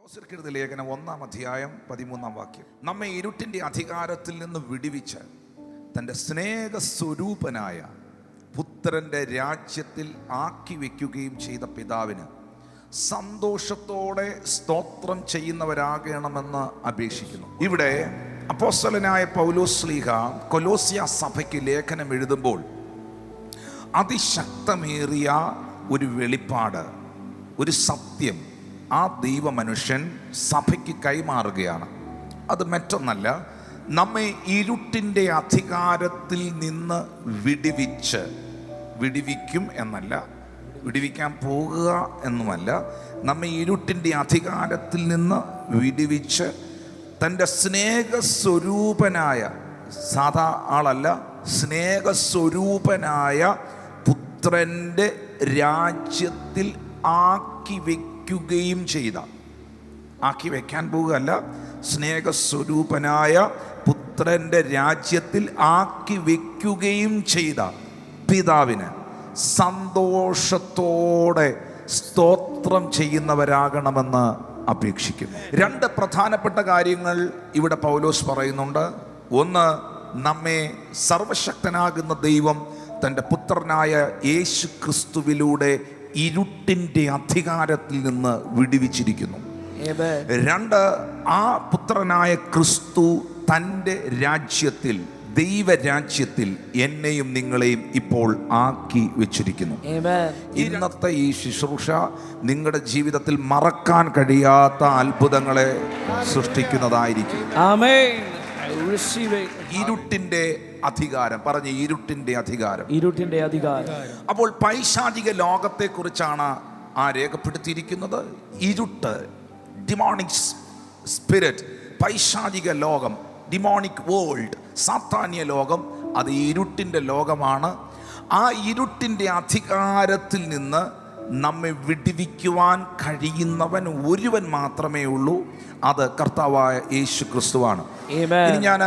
കൊലോസ്യർക്കെഴുതിയ ലേഖനം 1-ാം അധ്യായം 13-ാം വാക്യം. നമ്മെ ഇരുട്ടിന്റെ അധികാരത്തിൽ നിന്ന് വിടുവിച്ച് തൻ്റെ സ്നേഹസ്വരൂപനായ പുത്രന്റെ രാജ്യത്തിൽ ആക്കി വയ്ക്കുകയും ചെയ്ത പിതാവിന് സന്തോഷത്തോടെ സ്തോത്രം ചെയ്യുന്നവരാകണമെന്ന് അപേക്ഷിക്കുന്നു. ഇവിടെ അപ്പോസ്തലനായ പൗലോസ് ശ്ലീഹ കൊലോസ്യ സഭയ്ക്ക് ലേഖനം എഴുതുമ്പോൾ അതിശക്തമേറിയ ഒരു വെളിപ്പാട്, ഒരു സത്യം ആ ദൈവമനുഷ്യൻ സഭയ്ക്ക് കൈമാറുകയാണ്. അത് മറ്റൊന്നല്ല, നമ്മെ ഇരുട്ടിൻ്റെ അധികാരത്തിൽ നിന്ന് വിടുവിക്കും എന്നല്ല, വിടുവിക്കാൻ പോകുക എന്നുമല്ല, നമ്മെ ഇരുട്ടിൻ്റെ അധികാരത്തിൽ നിന്ന് വിടുവിച്ച് തൻ്റെ സ്നേഹസ്വരൂപനായ, സാധാ ആളല്ല, സ്നേഹസ്വരൂപനായ പുത്രൻ്റെ രാജ്യത്തിൽ ആക്കി വയ്ക്കുകയും ചെയ്ത, ആക്കി വയ്ക്കാൻ പോകുകയല്ല, സ്നേഹസ്വരൂപനായ പുത്രൻ്റെ രാജ്യത്തിൽ ആക്കി വയ്ക്കുകയും ചെയ്ത പിതാവിന് സന്തോഷത്തോടെ സ്തോത്രം ചെയ്യുന്നവരാകണമെന്ന് അപേക്ഷിക്കുന്നു. രണ്ട് പ്രധാനപ്പെട്ട കാര്യങ്ങൾ ഇവിടെ പൗലോസ് പറയുന്നുണ്ട്. ഒന്ന്, നമ്മെ സർവശക്തനാകുന്ന ദൈവം തൻ്റെ പുത്രനായ യേശു ക്രിസ്തുവിലൂടെ ഇരുട്ടിൻ്റെ അധികാരത്തിൽ നിന്ന് വിടുവിച്ചിരിക്കുന്നു. രണ്ട്, ആ പുത്രനായ ക്രിസ്തു തൻ്റെ രാജ്യത്തിൽ, ദൈവരാജ്യത്തിൽ എന്നെയും നിങ്ങളെയും ഇപ്പോൾ ആക്കി വെച്ചിരിക്കുന്നു. ഇന്നത്തെ ഈ ശുശ്രൂഷ നിങ്ങളുടെ ജീവിതത്തിൽ മറക്കാൻ കഴിയാത്ത അത്ഭുതങ്ങളെ സൃഷ്ടിക്കുന്നതായിരിക്കും. ഇരുട്ടിന്റെ അധികാരം, പറഞ്ഞ ഇരുട്ടിന്റെ അധികാരം, ഇരുട്ടിന്റെ അധികാരം. അപ്പോൾ പൈശാചിക ലോകത്തെ കുറിച്ചാണ് ആ രേഖപ്പെടുത്തിയിരിക്കുന്നത്. ഇരുട്ട്, ഡിമോണിക് സ്പിരിറ്റ്, പൈശാചിക ലോകം, ഡിമോണിക് വേൾഡ്, സാത്താന്യ ലോകം, അത് ഇരുട്ടിന്റെ ലോകമാണ്. ആ ഇരുട്ടിന്റെ അധികാരത്തിൽ നിന്ന് നമ്മെ വിടുവിക്കുവാൻ കഴിയുന്നവൻ ഒരുവൻ മാത്രമേ ഉള്ളൂ, അത് കർത്താവായ യേശു ക്രിസ്തുവാണ്. ഇനി ഞാൻ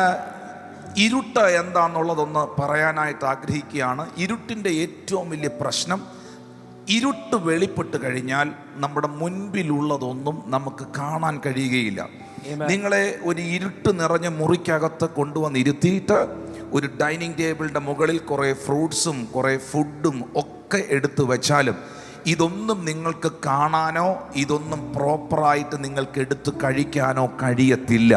ഇരുട്ട് എന്താണെന്നുള്ളതൊന്ന് പറയാനായിട്ട് ആഗ്രഹിക്കുകയാണ്. ഇരുട്ടിൻ്റെ ഏറ്റവും വലിയ പ്രശ്നം, ഇരുട്ട് വെളിപ്പെട്ട് കഴിഞ്ഞാൽ നമ്മുടെ മുൻപിലുള്ളതൊന്നും നമുക്ക് കാണാൻ കഴിയുകയില്ല. നിങ്ങളെ ഒരു ഇരുട്ട് നിറഞ്ഞ മുറിക്കകത്ത് കൊണ്ടുവന്നിരുത്തിയിട്ട് ഒരു ഡൈനിങ് ടേബിളിൻ്റെ മുകളിൽ കുറേ ഫ്രൂട്ട്സും കുറേ ഫുഡും ഒക്കെ എടുത്തു വെച്ചാലും ഇതൊന്നും നിങ്ങൾക്ക് കാണാനോ ഇതൊന്നും പ്രോപ്പറായിട്ട് നിങ്ങൾക്ക് എടുത്ത് കഴിക്കാനോ കഴിയത്തില്ല.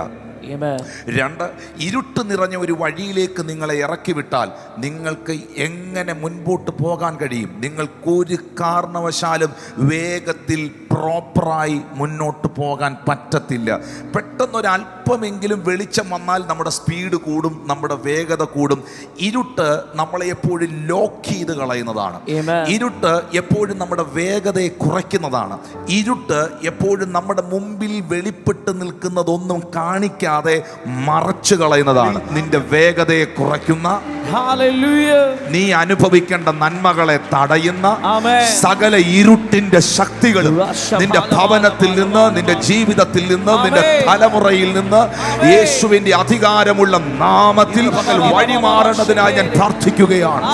രണ്ട്, ഇരുട്ട് നിറഞ്ഞ ഒരു വഴിയിലേക്ക് നിങ്ങളെ ഇറക്കി വിട്ടാൽ നിങ്ങൾക്ക് എങ്ങനെ മുൻപോട്ട് പോകാൻ കഴിയും? നിങ്ങൾക്കൊരു കാരണവശാലും വേഗത്തിൽ പ്രോപ്പറായി മുന്നോട്ട് പോകാൻ പറ്റത്തില്ല. പെട്ടെന്നൊരല്പമെങ്കിലും വെളിച്ചം വന്നാൽ നമ്മുടെ സ്പീഡ് കൂടും, നമ്മുടെ വേഗത കൂടും. ഇരുട്ട് നമ്മളെ എപ്പോഴും ലോക്ക് ചെയ്ത് കളയുന്നതാണ്. ഇരുട്ട് എപ്പോഴും നമ്മുടെ വേഗതയെ കുറയ്ക്കുന്നതാണ്. ഇരുട്ട് എപ്പോഴും നമ്മുടെ മുമ്പിൽ വെളിപ്പെട്ട് നിൽക്കുന്നതൊന്നും കാണിക്കാതെ മറച്ചു കളയുന്നതാണ്. നിന്റെ വേഗതയെ കുറയ്ക്കുന്ന, നീ അനുഭവിക്കേണ്ട നന്മകളെ തടയുന്ന സകല ഇരുട്ടിന്റെ ശക്തികളും നിന്റെ ഭവനത്തിൽ നിന്ന്, നിന്റെ ജീവിതത്തിൽ നിന്ന്, നിന്റെ തലമുറയിൽ നിന്ന് യേശുവിന്റെ അധികാരമുള്ള നാമത്തിൽ വഴിമാറേണ്ടതിനായി ഞാൻ പ്രാർത്ഥിക്കുകയാണ്.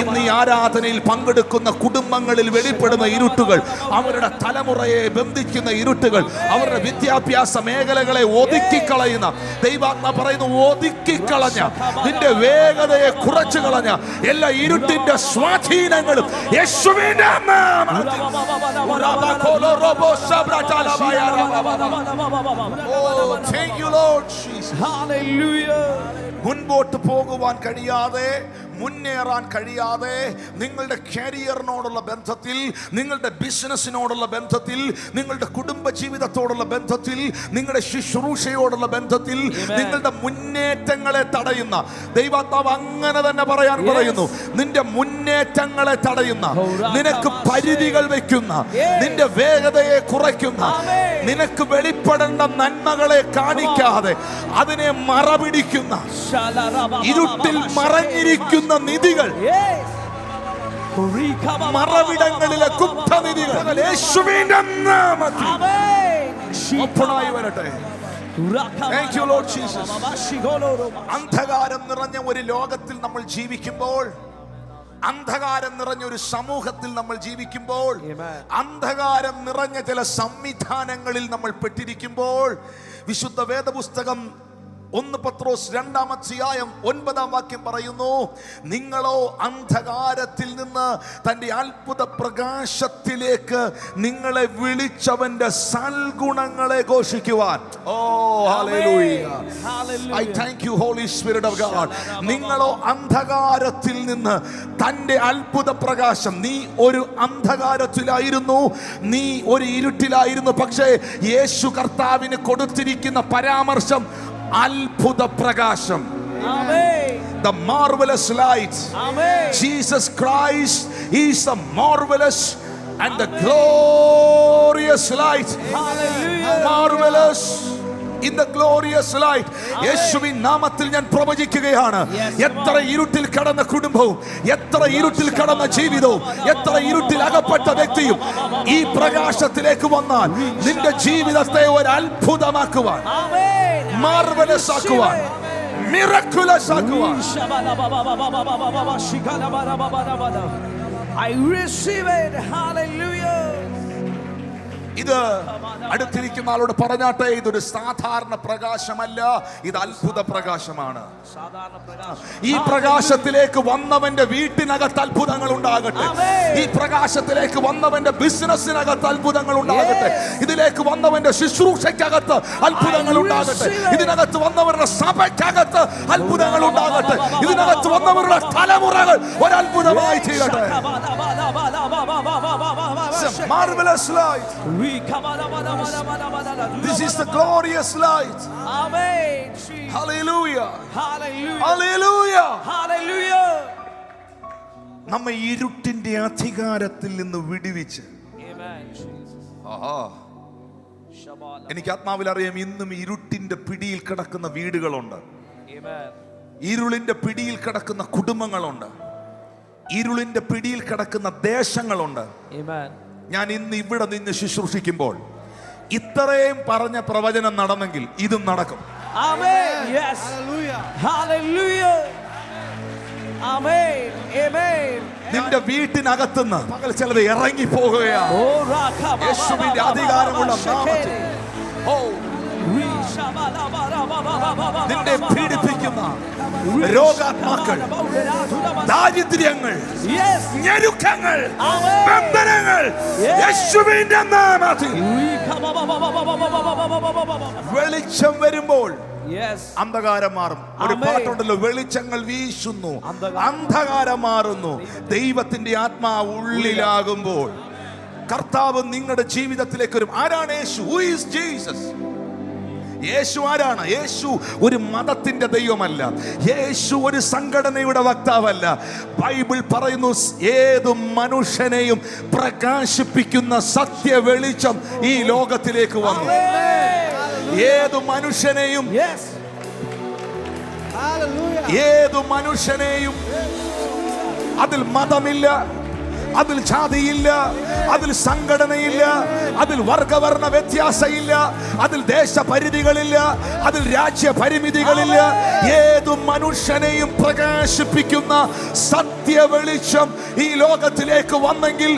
ഇന്ന് ഈ ആരാധനയിൽ പങ്കെടുക്കുന്ന കുടുംബങ്ങളിൽ വെളിപ്പെടുന്ന ഇരുട്ടുകൾ, അവരുടെ തലമുറയെ ബന്ധിക്കുന്ന ഇരുട്ടുകൾ, അവരുടെ വിദ്യാഭ്യാസ മേഖലകളെ ഒതുക്കിക്കളയുന്ന, ദൈവാത്മ പറയുന്നു, ഒതുക്കിക്കളഞ്ഞ, നിന്റെ വേഗതയെ കുറച്ചു കളഞ്ഞ എല്ലാ ഇരുട്ടിന്റെ സ്വാധീനങ്ങളും യേശുവിന്റെ നാമത്തിൽ മുൻപോട്ട് പോകുവാൻ കഴിയാതെ, മുന്നേറാൻ കഴിയാതെ, നിങ്ങളുടെ കരിയറിനോടുള്ള ബന്ധത്തിൽ, നിങ്ങളുടെ ബിസിനസ്സിനോടുള്ള ബന്ധത്തിൽ, നിങ്ങളുടെ കുടുംബ ജീവിതത്തോടുള്ള ബന്ധത്തിൽ, നിങ്ങളുടെ ശുശ്രൂഷയോടുള്ള ബന്ധത്തിൽ നിങ്ങളുടെ മുന്നേറ്റങ്ങളെ തടയുന്ന, ദൈവാത്മാവ് അങ്ങനെ തന്നെ പറയാൻ പറയുന്നു, നിന്റെ മുന്നേറ്റങ്ങളെ തടയുന്ന, നിനക്ക് പരിധികൾ വെക്കുന്ന, നിന്റെ വേഗതയെ കുറയ്ക്കുന്ന, നിനക്ക് വെളിപ്പെടേണ്ട നന്മകളെ കാണിക്കാതെ അതിനെ മറപിടിക്കുന്ന, ഇരുട്ടിൽ മറഞ്ഞിരിക്കുന്ന നിധികൾ, മറവിടങ്ങളിലെ ഗുപ്തനിധികൾ യേശുവിന്റെ നാമത്തിൽ ഓപ്പണായി വരട്ടെ. Thank you, Lord Jesus. അന്ധകാരം നിറഞ്ഞ ഒരു ലോകത്തിൽ നമ്മൾ ജീവിക്കുമ്പോൾ അന്ധകാരം നിറഞ്ഞ ഒരു സമൂഹത്തിൽ നമ്മൾ ജീവിക്കുമ്പോൾ, അന്ധകാരം നിറഞ്ഞ ചില സംവിധാനങ്ങളിൽ നമ്മൾ പെട്ടിരിക്കുമ്പോൾ, വിശുദ്ധ വേദപുസ്തകം 1 പത്രോസ് 2-ാം അധ്യായം 9-ാം വാക്യം പറയുന്നു, നിങ്ങളോ അന്ധകാരത്തിൽ നിന്ന് തന്റെ അത്ഭുത പ്രകാശത്തിലേക്ക് നിങ്ങളെ വിളിച്ചവന്റെ സൽഗുണങ്ങളെ ഘോഷിക്കുവാൻ. Oh hallelujah, I thank you holy spirit of God. നിങ്ങളോ അന്ധകാരത്തിൽ നിന്ന് തന്റെ അത്ഭുത പ്രകാശം. നീ ഒരു അന്ധകാരത്തിലായിരുന്നു, നീ ഒരു ഇരുട്ടിലായിരുന്നു. പക്ഷേ യേശു കർത്താവിന് കൊടുത്തിരിക്കുന്ന പരാമർശം അത്ഭുത പ്രകാശം. The marvelous light. Jesus Christ is the marvelous and the glorious light. Marvelous in the glorious light. യേശുവിൻ നാമത്തിൽ ഞാൻ പ്രവചിക്കുകയാണ്, എത്ര ഇരുട്ടിൽ കടന്ന കുടുംബവും, എത്ര ഇരുട്ടിൽ കടന്ന ജീവിതവും, എത്ര ഇരുട്ടിൽ അകപ്പെട്ട വ്യക്തിയും ഈ പ്രകാശത്തിലേക്ക് വന്നാൽ നിന്റെ ജീവിതത്തെ ഒരു അത്ഭുതമാക്കുവാൻ, മാർവലസ് ആക്കുവാൻ, മിറക്കുലസ് ആക്കുവാൻ. I receive it. Hallelujah. ഇത് അടുത്തിരിക്കുന്ന ആളോട് പറഞ്ഞാട്ടെ, ഇതൊരു സാധാരണ പ്രകാശമല്ല, ഇത് അത്ഭുത പ്രകാശമാണ്. ഈ പ്രകാശത്തിലേക്ക് വന്നവന്റെ വീട്ടിനകത്ത് അത്ഭുതങ്ങൾ ഉണ്ടാകട്ടെ. ഈ പ്രകാശത്തിലേക്ക് വന്നവന്റെ ബിസിനസ്സിനകത്ത് അത്ഭുതങ്ങൾ ഉണ്ടാകട്ടെ. ഇതിലേക്ക് വന്നവന്റെ ശുശ്രൂഷയ്ക്കകത്ത് അത്ഭുതങ്ങൾ ഉണ്ടാകട്ടെ. ഇതിനകത്ത് വന്നവരുടെ സഭയ്ക്കകത്ത് അത്ഭുതങ്ങൾ ഉണ്ടാകട്ടെ. ഇതിനകത്ത് വന്നവരുടെ തലമുറകൾ ഒരു അത്ഭുതമായി തീരട്ടെ. Marvelous light. This is the glorious light. Amen. Hallelujah. Hallelujah. Hallelujah. Hallelujah. നമ്മെ ഇരുട്ടിന്റെ അധികാരത്തിൽ നിന്ന് വിടുവിച്ച്, എനിക്ക് ആത്മാവിൽ അറിയാം, ഇന്നും ഇരുട്ടിന്റെ പിടിയിൽ കിടക്കുന്ന വീടുകളുണ്ട്, ഇരുളിന്റെ പിടിയിൽ കിടക്കുന്ന കുടുംബങ്ങളുണ്ട്, ഇരുളിന്റെ പിടിയിൽ കിടക്കുന്ന ദേശങ്ങളുണ്ട്. ഞാൻ ഇന്ന് ഇവിടെ നിന്ന് ശുശ്രൂഷിക്കുമ്പോൾ ഇത്രയും പറഞ്ഞ പ്രവചനം നടന്നെങ്കിൽ ഇതും നടക്കും. Amen. Yes. Hallelujah. Hallelujah. Amen. Amen. നിന്റെ വീട്ടിനകത്തുനിന്ന് പകൽ ചിലത് ഇറങ്ങി പോകുകയാണ് യേശുവിന്റെ അധികാരമുള്ള നാമത്തിൽ. നിന്നെ പീഡിപ്പിക്കുന്ന രോഗാത്മാക്കൾ, ദാരിദ്ര്യങ്ങൾ, ഞെരുക്കങ്ങൾ, ബന്ധനങ്ങൾ യേശുവിന്റെ നാമത്തിൽ വെളിച്ചം വരുമ്പോൾ അന്ധകാരം മാറും. ഒരു പാട്ടുണ്ടല്ലോ, വെളിച്ചങ്ങൾ വീശുന്നു, അന്ധകാരം മാറുന്നു. ദൈവത്തിന്റെ ആത്മാവ് ഉള്ളിലാകുമ്പോൾ കർത്താവ് നിങ്ങളുടെ ജീവിതത്തിലേക്ക് വരും. ആരാണ് യേശു? Who is Jesus? യേശു ആരാണ്? യേശു ഒരു മതത്തിന്റെ ദൈവമല്ല. യേശു ഒരു സംഘടനയുടെ വക്താവല്ല. ബൈബിൾ പറയുന്നു, ഏതു മനുഷ്യനെയും പ്രകാശിപ്പിക്കുന്ന സത്യ വെളിച്ചം ഈ ലോകത്തിലേക്ക് വന്നു. ഏതു മനുഷ്യനെയും, ഏതു മനുഷ്യനെയും, അതിൽ മതമില്ല, അതിൽ ജാതിയില്ല, അതിൽ സംഘടനയില്ല, അതിൽ വർഗവർണ്ണ വ്യത്യാസമില്ല, അതിൽ ദേശപരിധികളില്ല, അതിൽ രാജ്യ പരിമിതികളില്ല. ഏതു മനുഷ്യനെയും പ്രകാശിപ്പിക്കുന്ന സത്യ വെളിച്ചം ഈ ലോകത്തിലേക്ക് വന്നെങ്കിൽ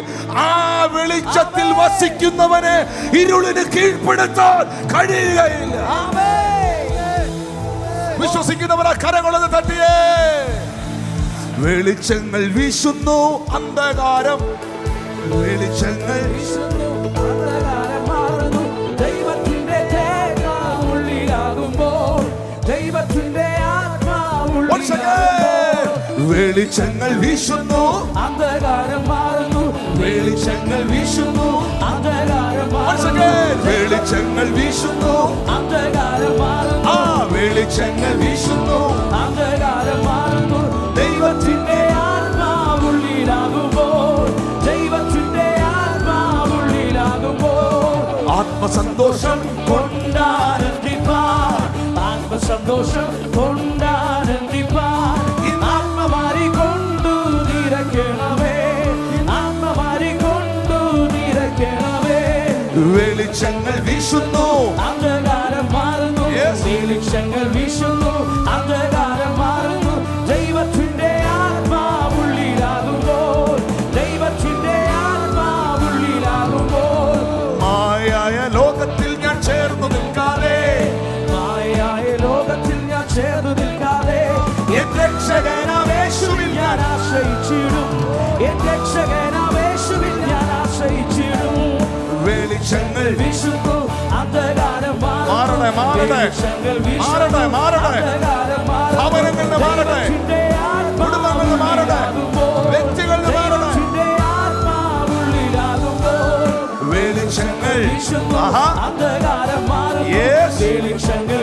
ആ വെളിച്ചത്തിൽ വസിക്കുന്നവനെ ഇരുളിന് കീഴ്പ്പെടുത്താൻ കഴിയുകയില്ല. വിശ്വസിക്കുന്നവരെ കരങ്ങളത് തട്ടിയേ. വെളിച്ചങ്ങൾ വീശുന്നു, അന്ധകാരം, വെളിച്ചങ്ങൾ വീശുന്നു, അന്ധകാരം മാറുന്നു. ദൈവത്തിന്റെ തേങ്ങ ഉള്ളിലാകുമ്പോൾ, ദൈവത്തിന്റെ ആത്മാവ് വെളിച്ചങ്ങൾ വീശുന്നു, അന്ധകാരം മാറുന്നു. വെളിച്ചങ്ങൾ വീശുന്നു, അന്ധകാരം മാറുന്നു. വെളിച്ചങ്ങൾ വീശുന്നു, അന്ധകാരം മാറുന്നു. ആ വെളിച്ചങ്ങൾ വീശുന്നു, അന്ധകാരം മാറുന്നു. ദൈവത്തിന്റെ ആത്മാവുള്ളിലാകുമ്പോൾ, ദൈവത്തിന്റെ ആത്മാവുള്ളിലാകുമ്പോൾ ആത്മസന്തോഷം കൊണ്ടാനന്ദിപ്പാൻ, ആത്മസന്തോഷം കൊണ്ടാനന്ദിപ്പാൻ. ആത്മമാരി കൊണ്ടു നിറയ്ക്കണമേ, ആത്മമാരി കൊണ്ടു നിറയ്ക്കണമേ. വെളിച്ചങ്ങൾ വീശുന്നു, അന്ധകാരം മാറുന്നു. വെളിച്ചങ്ങൾ വീശുന്നു, അന്ധകാരം മാറുന്നു. ദൈവത്തിന്റെ ആത്മാവുള്ളിലാകും. ചേർന്നു നിൽക്കാതെ എൻ രക്ഷകനാം യേശുവിൽ ഞാൻ ആശ്രയിച്ചിടും. എൻ രക്ഷകനാം യേശുവിൽ ഞാൻ ആശ്രയിച്ചിടും. വെളിച്ചങ്ങൾ വിശുദ്ധു അന്ധകാരം മാറട്ടെ, മാറട്ടെ, മാറട്ടെ, മാറട്ടെ. ഭവനങ്ങളിൽ നിന്ന് മാറട്ടെ, കുടുംബങ്ങളിൽ നിന്ന് മാറട്ടെ, വ്യക്തികളിൽ നിന്ന് മാറട്ടെ. വെളിച്ചങ്ങൾ അന്ധകാരം മാറുന്നു. വെളിച്ചങ്ങൾ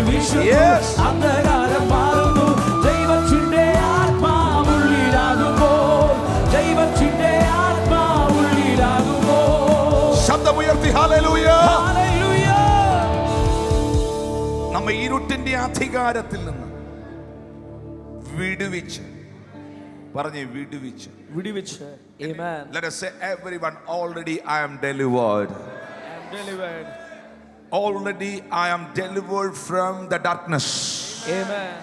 അന്ധകാരം മാറുന്നു. ദൈവത്തിന്റെ ആത്മാവുള്ളിലാകുമ്പോൾ, ദൈവത്തിന്റെ ആത്മാവുള്ളിലാകുമ്പോൾ ശബ്ദമുയർത്തി ഹല്ലേലൂയ. ഹല്ലേലൂയ. നമ്മ ഇരുട്ടിന്റെ അധികാരത്തിൽ നിന്ന് വിടുവിച്ച്, പറഞ്ഞേ വിടുവിച്ച്, വിടുവിച്ച്. Amen. Let us say everyone, already I am delivered. I am delivered. Already I am delivered from the darkness. Amen.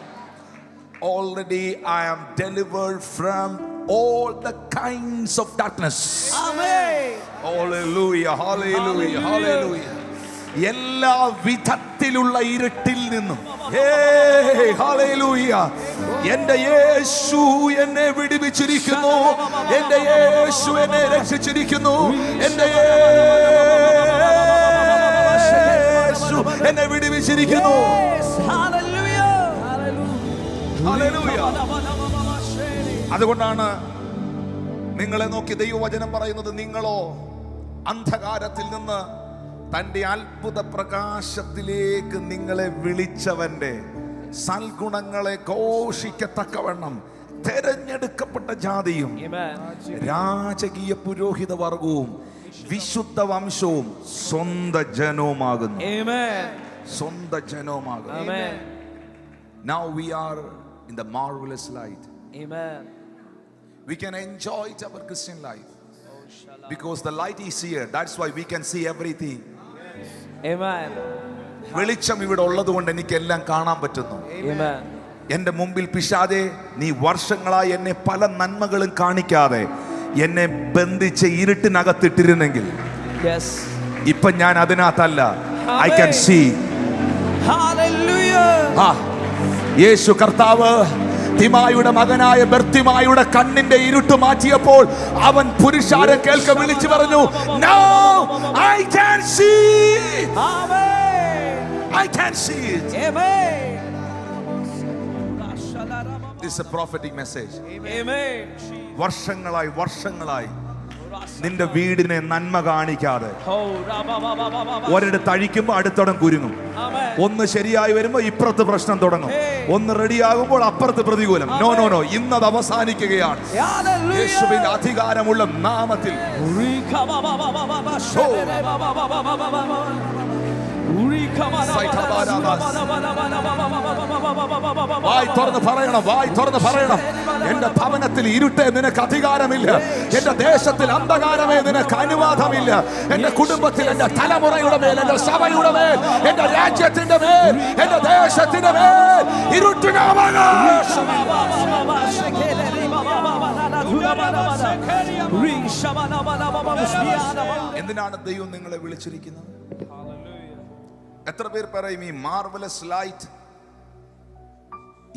Already I am delivered from all the kinds of darkness. Amen. Hallelujah, hallelujah, hallelujah. എല്ലാ വിധത്തിലുള്ള ഇരുട്ടിൽ നിന്നും hallelujah, എന്റെ യേശു എന്നെ വിടുവിച്ചിരിക്കുന്നു. എന്റെ യേശു എന്നെ രക്ഷിച്ചിരിക്കുന്നു. എന്റെ യേശു എന്നെ വിടുവിച്ചിരിക്കുന്നു. Hallelujah. ഹല്ലേലൂയ. അതുകൊണ്ടാണ് നിങ്ങളെ നോക്കി ദൈവവചനം പറയുന്നത്, നിങ്ങളോ അന്ധകാരത്തിൽ നിന്ന് തന്റെ അത്ഭുത പ്രകാശത്തിലേക്ക് നിങ്ങളെ വിളിച്ചവന്റെ സൽഗുണങ്ങളെ ഘോഷിക്കത്തക്കവണ്ണം തെരഞ്ഞെടുക്കപ്പെട്ട ജാതിയും രാജകീയ പുരോഹിത വർഗവും വിശുദ്ധ വംശവും സ്വന്ത ജനവുമാകുന്നു. സ്വന്ത ജനവുമാകുന്നു. Now we are in the marvelous light. We can enjoy our Christian life because the light is here. That's why we can see everything. വെളിച്ചം ഇവിടെ ഉള്ളത് കൊണ്ട് എനിക്ക് എല്ലാം കാണാൻ പറ്റുന്നു. എന്റെ മുമ്പിൽ പിശാചേ, നീ വർഷങ്ങളായി എന്നെ പല നന്മകളും കാണിക്കാതെ എന്നെ ബന്ധിച്ച് ഇരുട്ടിനകത്തിട്ടിരുന്നെങ്കിൽ ഇപ്പൊ ഞാൻ അതിനകത്തല്ല. I can see. യേശു കർത്താവ് തിമായുടെ മകനായ ബർത്തിമായുടെ കണ്ണിന്റെ ഇരുട്ട് മാറ്റിയപ്പോൾ അവൻ പുരുഷാരം കേൾക്ക വിളിച്ചു പറഞ്ഞു, Now I can see. I can see it. This is a prophetic message. വർഷങ്ങളായി നിന്റെ വീടിനെ നന്മ കാണിക്കാതെ ഒരിടത്ത് അഴിക്കുമ്പോൾ അടുത്തടം കുരുങ്ങും. ഒന്ന് ശരിയായി വരുമ്പോ ഇപ്പുറത്ത് പ്രശ്നം തുടങ്ങും. ഒന്ന് റെഡിയാകുമ്പോൾ അപ്പുറത്ത് പ്രതികൂലം. നോ നോ നോ, ഇന്നത് അവസാനിക്കുകയാണ് യേശുവിന്റെ അധികാരമുള്ള നാമത്തിൽ. വായ് തുറന്ന് പറയണം, വായ് തുറന്ന് പറയണം. എന്റെ ഭവനത്തിൽ ഇരുട്ടേ നിനക്ക് അധികാരമില്ല. എന്റെ ദേശത്തിൽ അന്ധകാരമേ നിനക്ക് അനുവാദമില്ല. എന്റെ കുടുംബത്തിൽ, എന്റെ തലമുറയുടെ മേൽ, എന്റെ സഭയുടെ മേൽ, എന്റെ രാജ്യത്തിന്റെ മേൽ, എന്റെ ദേശത്തിന്റെ മേൽ ഇരുട്ടിന് അവകാശം. എന്തിനാണ് ദൈവം നിങ്ങളെ വിളിച്ചിരിക്കുന്നത്? എത്ര പേർ പറയും ഈ മാർവലസ് ലൈറ്റ്,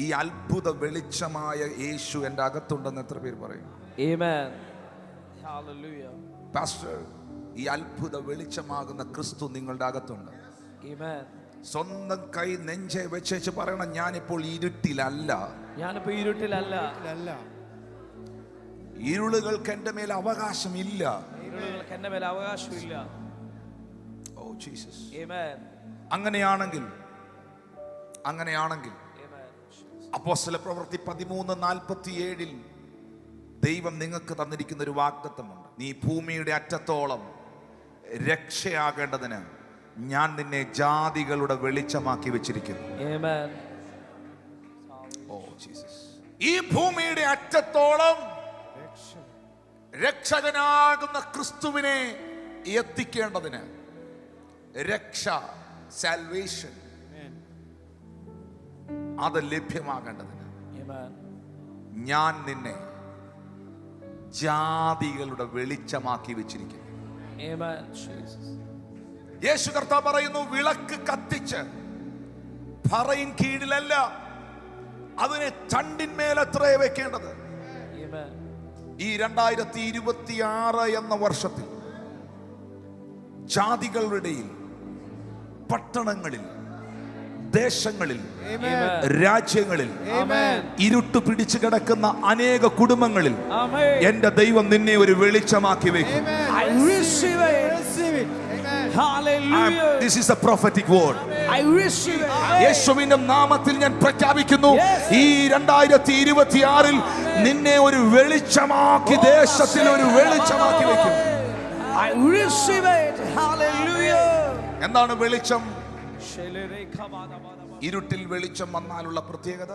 ഈ അത്ഭുത വെളിച്ചമായ യേശു എന്റെ അകത്തുണ്ടെന്ന് എത്ര പേർ പറയും? പാസ്റ്റർ, ഈ അത്ഭുത വെളിച്ചമാകുന്ന ക്രിസ്തു നിങ്ങളുടെ അകത്തുണ്ട്. സ്വന്തം കൈ നെഞ്ചെ വെച്ച് പറയണം, ഞാനിപ്പോൾ ഇരുട്ടിലല്ല. ഇരുളുകൾക്ക് എന്റെ മേൽ അവകാശമില്ല. Oh Jesus. അങ്ങനെയാണെങ്കിൽ അപ്പോസ്തല പ്രവൃത്തി 13:47 ദൈവം നിങ്ങൾക്ക് തന്നിരിക്കുന്ന ഒരു വാഗ്ദത്തമുണ്ട്. നീ ഭൂമിയുടെ അറ്റത്തോളം രക്ഷയാകേണ്ടതിന് ഞാൻ നിന്നെ ജാതികളുടെ വെളിച്ചമാക്കി വെച്ചിരിക്കുന്നു. Oh Jesus. ഈ ഭൂമിയുടെ അറ്റത്തോളം രക്ഷകനാകുന്ന ക്രിസ്തുവിനെ എത്തിക്കേണ്ടതിന്, രക്ഷ, സാൽവേഷൻ, അത് ലഭ്യമാകേണ്ടതിന് ഞാൻ നിന്നെ ജാതികളുടെ വെളിച്ചമാക്കി വെച്ചിരിക്കുന്നു. യേശു കർത്താവ് പറയുന്നു, വിളക്ക് കത്തിച്ച് പറയിൻ കീഴിലല്ല, അതിനെ ചണ്ടിന്മേലത്രേ വെക്കേണ്ടത്. Amen. ഈ 2026 എന്ന വർഷത്തിൽ ജാതികളുടെ ഇടയിൽ, പട്ടണങ്ങളിൽ, ദേശങ്ങളിൽ, Amen. രാജ്യങ്ങളിൽ Amen. ഇരുട്ട് പിടിച്ചു കിടക്കുന്ന അനേക കുടുംബങ്ങളിൽ Amen. എന്റെ ദൈവം നിന്നെ ഒരു വെളിച്ചമാക്കി വെക്കും. I receive it. Receive it. Amen. Hallelujah. This is a prophetic word. I receive it. യേശുവിന്റെ നാമത്തിൽ ഞാൻ പ്രഖ്യാപിക്കുന്നു, Yes. ഈ 2026 നിന്നെ ഒരു വെളിച്ചമാക്കി, ദേശത്തിൽ ഒരു വെളിച്ചമാക്കി വെക്കും. I receive it. Hallelujah. എന്താണ് വെളിച്ചം? ഇരുട്ടിൽ വെളിച്ചം വന്നാലുള്ള പ്രത്യേകത,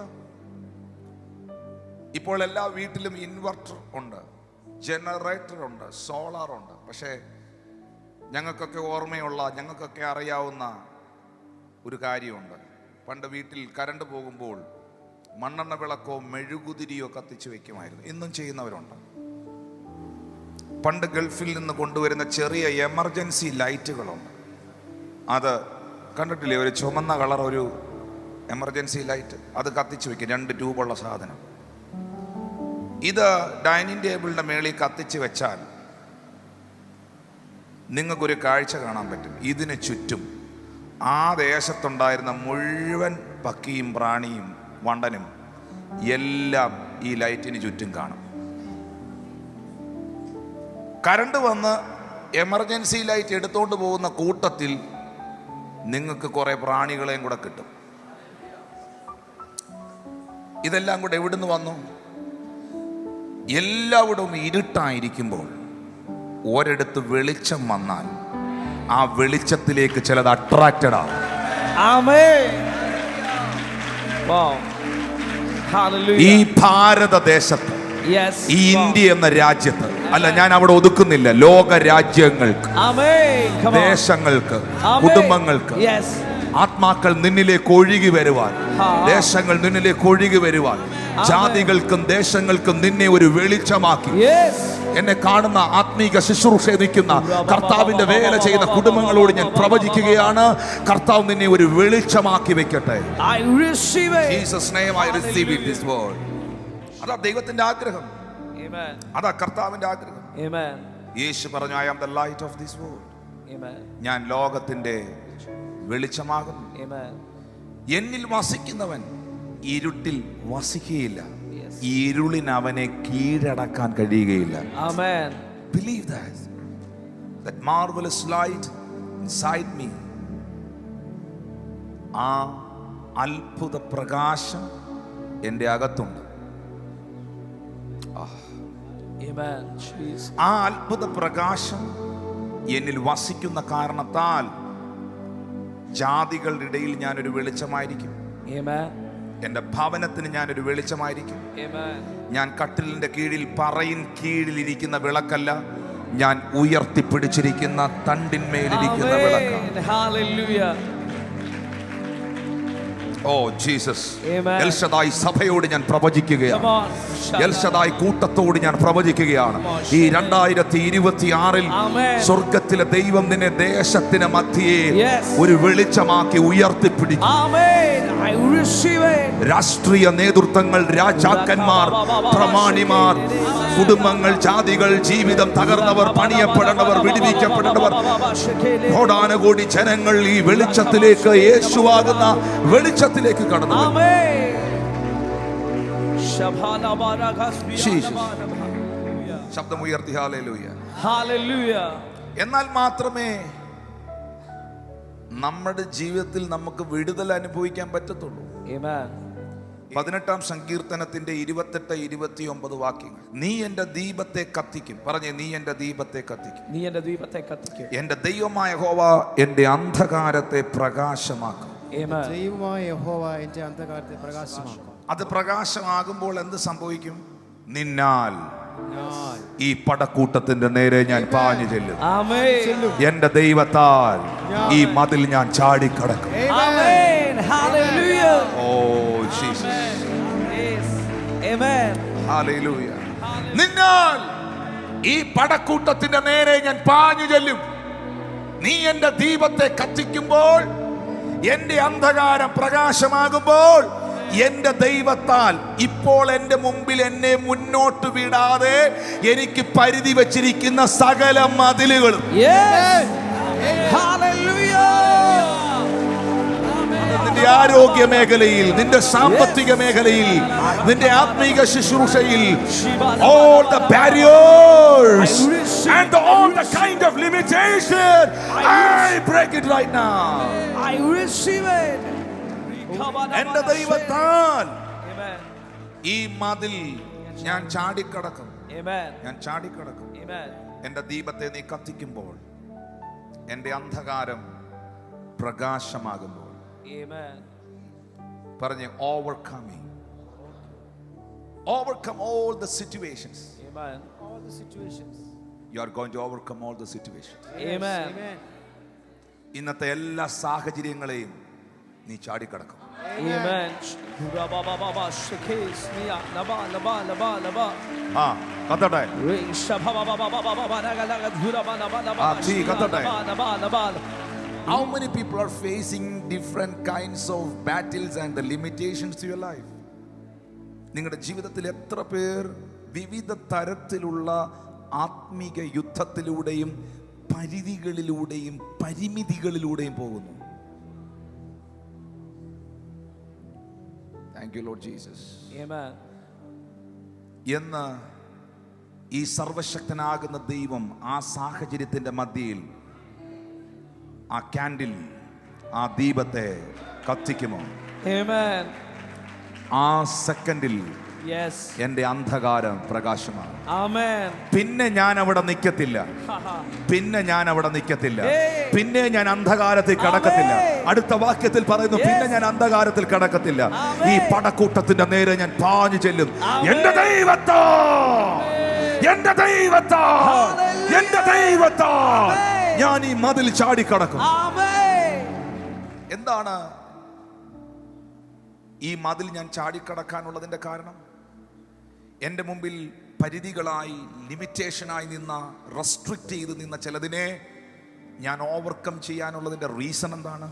ഇപ്പോൾ എല്ലാ വീട്ടിലും ഇൻവെർട്ടർ ഉണ്ട്, ജനറേറ്റർ ഉണ്ട്, സോളാർ ഉണ്ട്. പക്ഷേ ഞങ്ങൾക്കൊക്കെ ഓർമ്മയുള്ള, ഞങ്ങൾക്കൊക്കെ അറിയാവുന്ന ഒരു കാര്യമുണ്ട്. പണ്ട് വീട്ടിൽ കറണ്ട് പോകുമ്പോൾ മണ്ണെണ്ണ വിളക്കോ മെഴുകുതിരിയോ കത്തിച്ച് വെക്കുമായിരുന്നു. ഇന്നും ചെയ്യുന്നവരുണ്ട്. പണ്ട് ഗൾഫിൽ നിന്ന് കൊണ്ടുവരുന്ന ചെറിയ എമർജൻസി ലൈറ്റുകളുണ്ട്. അത് കണ്ടിട്ടില്ലേ? ഒരു ചുമന്ന കളർ ഒരു എമർജൻസി ലൈറ്റ്, അത് കത്തിച്ച് വെക്കും, 2 ട്യൂബുള്ള സാധനം. ഇത് ഡൈനിങ് ടേബിളിൻ്റെ മേളിൽ കത്തിച്ച് വെച്ചാൽ നിങ്ങൾക്കൊരു കാഴ്ച കാണാൻ പറ്റും. ഇതിന് ചുറ്റും ആ ദേശത്തുണ്ടായിരുന്ന മുഴുവൻ പക്കിയും പ്രാണിയും വണ്ടനും എല്ലാം ഈ ലൈറ്റിന് ചുറ്റും കാണും. കറണ്ട് വന്ന് എമർജൻസി ലൈറ്റ് എടുത്തുകൊണ്ട് പോകുന്ന കൂട്ടത്തിൽ നിങ്ങൾക്ക് കുറെ പ്രാണികളെയും കൂടെ കിട്ടും. ഇതെല്ലാം കൂടെ എവിടുന്ന് വന്നു? എല്ലായിടവും ഇരുട്ടായിരിക്കുമ്പോൾ ഒരിടത്ത് വെളിച്ചം വന്നാൽ ആ വെളിച്ചത്തിലേക്ക് ചിലത് അട്രാക്റ്റഡ് ആവും. Amen. Wow. Hallelujah. ഈ ഭാരതദേശത്ത്, Yes. ഈ ഇന്ത്യ എന്ന രാജ്യത്ത്, അല്ല, ഞാൻ അവിടെ ഒതുക്കുന്നില്ല, ലോക രാജ്യങ്ങൾക്ക്, Amen. Come on. ദേശങ്ങൾക്ക്, Amen. കുടുംബങ്ങൾക്ക് Yes. ആത്മാക്കൾ നിന്നിലേക്ക് ഒഴുകി വരുവാൻ, ദേശങ്ങൾ നിന്നിലേക്ക് ഒഴുകി വരുവാൻ, ജാതികൾക്കും ദേശങ്ങൾക്കും നിന്നെ ഒരു വെളിച്ചമാക്കി. Yes. എന്നെ കാണുന്ന ആത്മീക ശുശ്രൂഷ നിൽക്കുന്ന കർത്താവിന്റെ വേല ചെയ്യുന്ന കുടുംബങ്ങളോട് ഞാൻ പ്രവചിക്കുകയാണ്, കർത്താവ് നിന്നെ ഒരു വെളിച്ചമാക്കി വെക്കട്ടെ. I receive it. Jesus name I receive it, this word. അതാ ദൈവത്തിന്റെ ആഗ്രഹം, Amen. അതാ കർത്താവിന്റെ ആഗ്രഹം. Amen. യേശു പറഞ്ഞു, I am the light of this world. Amen. ഞാൻ ലോകത്തിന്റെ വെളിച്ചമാകുന്നു. Amen. എന്നിൽ വസിക്കുന്നവൻ ഇരുട്ടിൽ വസിക്കുകയില്ല, Yes. ഇരുളിന് അവനെ കീഴടക്കാൻ കഴിയുകയില്ല. Amen. Believe that marvelous light inside me. ആ അത്ഭുത പ്രകാശം എൻ്റെ അകത്തുണ്ട്. Amen. Jesus. ആ അത്ഭുത പ്രകാശം എന്നിൽ വസിക്കുന്ന കാരണത്താൽ ജാതികളുടെ ഇടയിൽ ഞാനൊരു വെളിച്ചമായിരിക്കും. Amen. എൻ്റെ ഭവനത്തിന് ഞാനൊരു വെളിച്ചമായിരിക്കും. Amen. ഞാൻ കട്ടിലിന്റെ കീഴിൽ, പറയിൻ കീഴിലിരിക്കുന്ന വിളക്കല്ല, ഞാൻ ഉയർത്തിപ്പിടിച്ചിരിക്കുന്ന തണ്ടിന്മേലിരിക്കുന്ന വിളക്കാണ്. Amen. Hallelujah. Oh Jesus. Amen. L ശദായ് സഭയോട് ഞാൻ പ്രവചിക്കുകയാണ്. Come on. എൽ ശദായ് കൂട്ടത്തോട് ഞാൻ പ്രവചിക്കുകയാണ്. ഈ 2026 Amen. സ്വർഗത്തിലെ ദൈവം നിന്നെ ദേശത്തിന് മധ്യേ Yes. ഒരു വെളിച്ചമാക്കി ഉയർത്തിപ്പിടിക്കും. Amen. I receive it. രാഷ്ട്രീയ നേതൃത്വങ്ങൾ, രാജാക്കന്മാർ, പ്രമാണിമാർ, കുടുംബങ്ങൾ, ജാതികൾ, ജീവിതം തകർന്നവർ, പണിയപ്പെടേണ്ടവർ, വിടുവിക്കപ്പെടേണ്ടവർ, കോടാനുകോടി ജനങ്ങൾ ഈ വെളിച്ചത്തിലേക്ക്, യേശുവാകുന്ന വെളിച്ചത്തിലേക്ക് കടന്നു വരും. Amen. Jesus. ശബ്ദമുയർത്തി ഹല്ലേലൂയ. Hallelujah. എന്നാൽ മാത്രമേ നമ്മുടെ ജീവിതത്തിൽ നമുക്ക് വിടുതൽ അനുഭവിക്കാൻ പറ്റത്തുള്ളൂ. Amen. 18-ാം സങ്കീർത്തനത്തിന്റെ 28-29 വാക്യങ്ങൾ. നീ എന്റെ ദീപത്തെ കത്തിക്കും. പറഞ്ഞേ, നീ എന്റെ ദീപത്തെ കത്തിക്കും. നീ എന്റെ ദീപത്തെ കത്തിക്കും. എന്റെ ദൈവമായ യഹോവ എന്റെ അന്ധകാരത്തെ പ്രകാശമാക്കും. Amen. ദൈവമായ യഹോവ എന്റെ അന്ധകാരത്തെ പ്രകാശമാക്കും. അത് പ്രകാശമാകുമ്പോൾ എന്ത് സംഭവിക്കും? നിന്നാൽ ഞാൻ ഈ പടക്കൂട്ടത്തിന്റെ നേരെ ഞാൻ പാഞ്ഞു ചെല്ലും. Amen. എന്റെ ദൈവത്താൽ ഈ മതിൽ ഞാൻ ചാടിക്കടക്കും. Amen. Hallelujah. Oh Jesus. Yes. Amen. Hallelujah. നിന്നാൽ ഈ പടക്കൂട്ടത്തിന്റെ നേരെ ഞാൻ പാഞ്ഞു ചെല്ലും. നീ എന്റെ ദീപത്തെ കത്തിക്കുമ്പോൾ, എന്റെ അന്ധകാരം പ്രകാശമാകുമ്പോൾ, എന്റെ ദൈവത്താൽ ഇപ്പോൾ എന്റെ മുമ്പിൽ എന്നെ മുന്നോട്ട് വിടാതെ എനിക്ക് പരിധി വെച്ചിരിക്കുന്ന സകല മതിലുകളും Yes. Hallelujah. നിന്റെ ആരോഗ്യ മേഖലയിൽ, നിന്റെ സാമ്പത്തിക മേഖലയിൽ, നിന്റെ ആത്മീക ശുശ്രൂഷയിൽ, all the barriers and all the kind of limitation, I break it right now. I receive it. എന്റെ ദൈവത്താൽ Amen. ഈ മതിൽ ഞാൻ ചാടിക്കടക്കും, Amen. ഞാൻ ചാടിക്കടക്കും. Amen. എന്റെ ദീപത്തെ നീ കത്തിക്കുമ്പോൾ, എന്റെ അന്ധകാരം പ്രകാശമാകുമ്പോൾ, Amen. പറഞ്ഞ് overcoming, overcome all the situations. Amen. All the situations. You are going to overcome all the situations. Amen. Amen. ഇന്നത്തെ എല്ലാ സാഹചര്യങ്ങളെയും നീ ചാടിക്കടക്കും. Amen. Baba shakes me up. Laba laba laba laba. ആ കത്തട്ടെ. Ring shaba baba baba baba laga laga zura baba laba. Ah, see, കത്തട്ടെ. Laba laba. How many people are facing different kinds of battles and the limitations to your life? നിങ്ങളുടെ ജീവിതത്തിൽ എത്ര പേർ വിവിധ തരത്തിലുള്ള ആത്മീക യുദ്ധത്തിലൂടെയും പരിധികളിലൂടെയും പരിമിതികളിലൂടെയും പോകുന്നു? Thank you, Lord Jesus. Amen. എന്ന് ഈ സർവശക്തനാകുന്ന ദൈവം ആ സാഹചര്യത്തിന്റെ മധ്യയിൽ ആ ക്യാൻഡിൽ, ആ ദീപത്തെ കത്തിക്കുമോ? Amen. ആ സെക്കൻഡിൽ Yes. എന്റെ അന്ധകാരം പ്രകാശമാണ്. Amen. പിന്നെ ഞാൻ അവിടെ നിൽക്കത്തില്ല, പിന്നെ ഞാൻ അവിടെ നിൽക്കത്തില്ല, പിന്നെ ഞാൻ അന്ധകാരത്തിൽ കടക്കത്തില്ല. അടുത്ത വാക്യത്തിൽ പറയുന്നു, പിന്നെ ഞാൻ അന്ധകാരത്തിൽ കടക്കത്തില്ല. ഈ പടക്കൂട്ടത്തിന്റെ നേരെ ഞാൻ പാഞ്ഞു ചെല്ലും. എന്റെ ദൈവത്താ, എന്റെ ദൈവത്താ, എന്റെ ദൈവത്താ ഞാൻ ഈ മതിൽ ചാടിക്കടക്കും. Amen. എന്താണ് ഈ മതിൽ ഞാൻ ചാടിക്കടക്കാനുള്ളതിന്റെ കാരണം? എൻ്റെ മുമ്പിൽ പരിധികളായി, ലിമിറ്റേഷനായി നിന്ന, റെസ്ട്രിക്റ്റ് ചെയ്ത് നിന്ന ചിലതിനെ ഞാൻ ഓവർകം ചെയ്യാനുള്ളതിൻ്റെ റീസൺ എന്താണ്?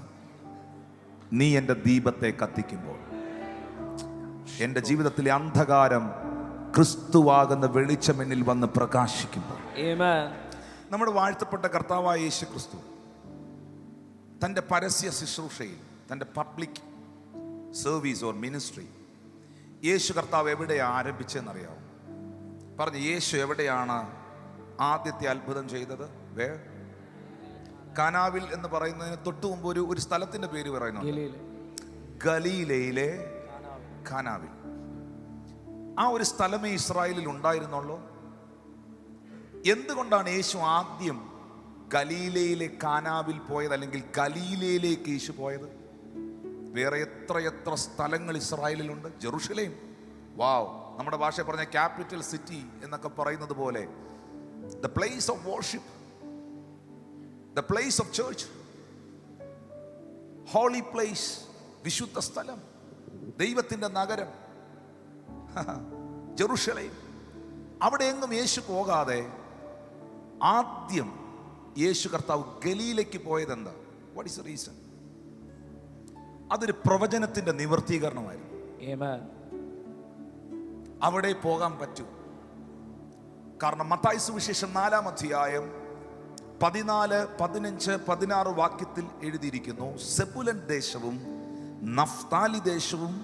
നീ എൻ്റെ ദീപത്തെ കത്തിക്കുമ്പോൾ, എൻ്റെ ജീവിതത്തിലെ അന്ധകാരം ക്രിസ്തുവാകുന്ന വെളിച്ചം എന്നിൽ വന്ന് പ്രകാശിക്കുമ്പോൾ. Amen. നമ്മുടെ വാഴ്ത്തപ്പെട്ട കർത്താവായ യേശു ക്രിസ്തു തൻ്റെ പരസ്യ ശുശ്രൂഷയിൽ, തൻ്റെ പബ്ലിക് സർവീസ് ഓർ മിനിസ്ട്രി, യേശു കർത്താവ് എവിടെയാണ് ആരംഭിച്ചതെന്നറിയാവും? പറഞ്ഞു, യേശു എവിടെയാണ് ആദ്യത്തെ അത്ഭുതം ചെയ്തത്? കാനാവിൽ എന്ന് പറയുന്നതിന് തൊട്ടു മുമ്പ് ഒരു സ്ഥലത്തിന്റെ പേര് പറയുന്നുണ്ട്, ഗലീലയിലെ കാനാവിൽ. ആ ഒരു സ്ഥലമേ ഇസ്രായേലിൽ ഉണ്ടായിരുന്നുള്ളൂ. എന്തുകൊണ്ടാണ് യേശു ആദ്യം ഗലീലയിലെ കാനാവിൽ പോയത്, അല്ലെങ്കിൽ ഗലീലയിലേക്ക് യേശു പോയത്? വേറെ എത്ര സ്ഥലങ്ങൾ ഇസ്രായേലിലുണ്ട്. ജെറുസലേം, വാവ്, നമ്മുടെ ഭാഷ പറഞ്ഞ ക്യാപിറ്റൽ സിറ്റി എന്നൊക്കെ പറയുന്നത് പോലെ, the place of worship, the place of church, holy place, വിശുദ്ധ സ്ഥലം, ദൈവത്തിന്റെ നഗരം ജെറുസലേം. അവിടെ എങ്ങും യേശു പോകാതെ ആദ്യം യേശു കർത്താവ് ഗലീലയ്ക്ക് പോയത് എന്താ? What is the reason? അതൊരു പ്രവചനത്തിന്റെ നിവർത്തീകരണമായിരുന്നു. Amen. അവിടെ പോകാൻ പറ്റൂ. കാരണം മത്തായി സുവിശേഷം 4-ാം അധ്യായം 14, 15, 16 വാക്യത്തിൽ എഴുതിയിരിക്കുന്നു, സെബുലൻ ദേശവും നഫ്താലി ദേശവും